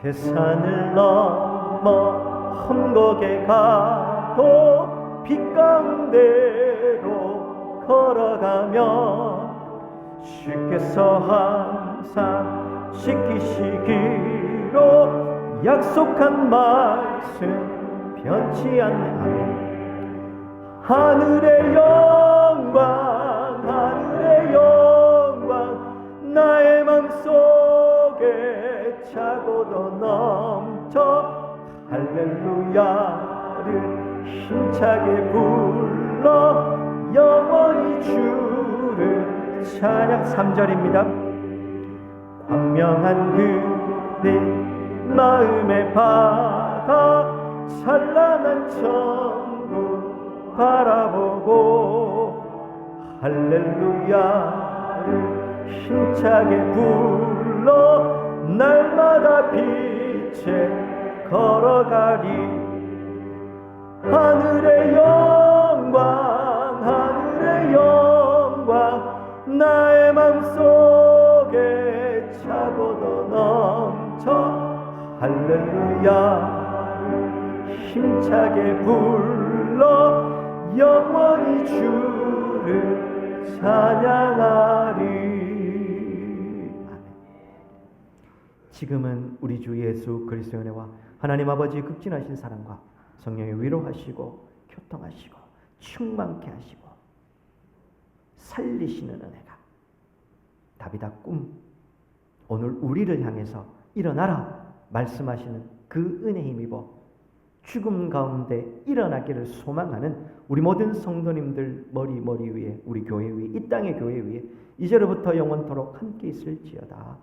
태산을 넘어 험곡에 가도 빛 가운데로 걸어가면 주께서 항상 지키시기로 약속한 말씀 변치 않네. 아멘. 하늘의 영광, 하늘의 영광, 나의 맘속에 할렐루야를 힘차게 불러 영원히 주를 찬양. 3절입니다. 광명한 그대 마음의 바다 찬란한 천국 바라보고 할렐루야를 힘차게 불러 날마다 빛에 걸어가리. 하늘의 영광 하늘의 영광 나의 맘속에 차고도 넘쳐 할렐루야를 힘차게 불러 영원히 주를 찬양하리. 아멘. 지금은 우리 주 예수 그리스도의 은혜와 하나님 아버지의 극진하신 사랑과 성령의 위로하시고 교통하시고 충만케 하시고 살리시는 은혜가 다윗의 꿈 오늘 우리를 향해서 일어나라 말씀하시는 그 은혜 힘입어 죽음 가운데 일어나기를 소망하는 우리 모든 성도님들 머리 위에 우리 교회 위에 이 땅의 교회 위에 이제로부터 영원토록 함께 있을지어다.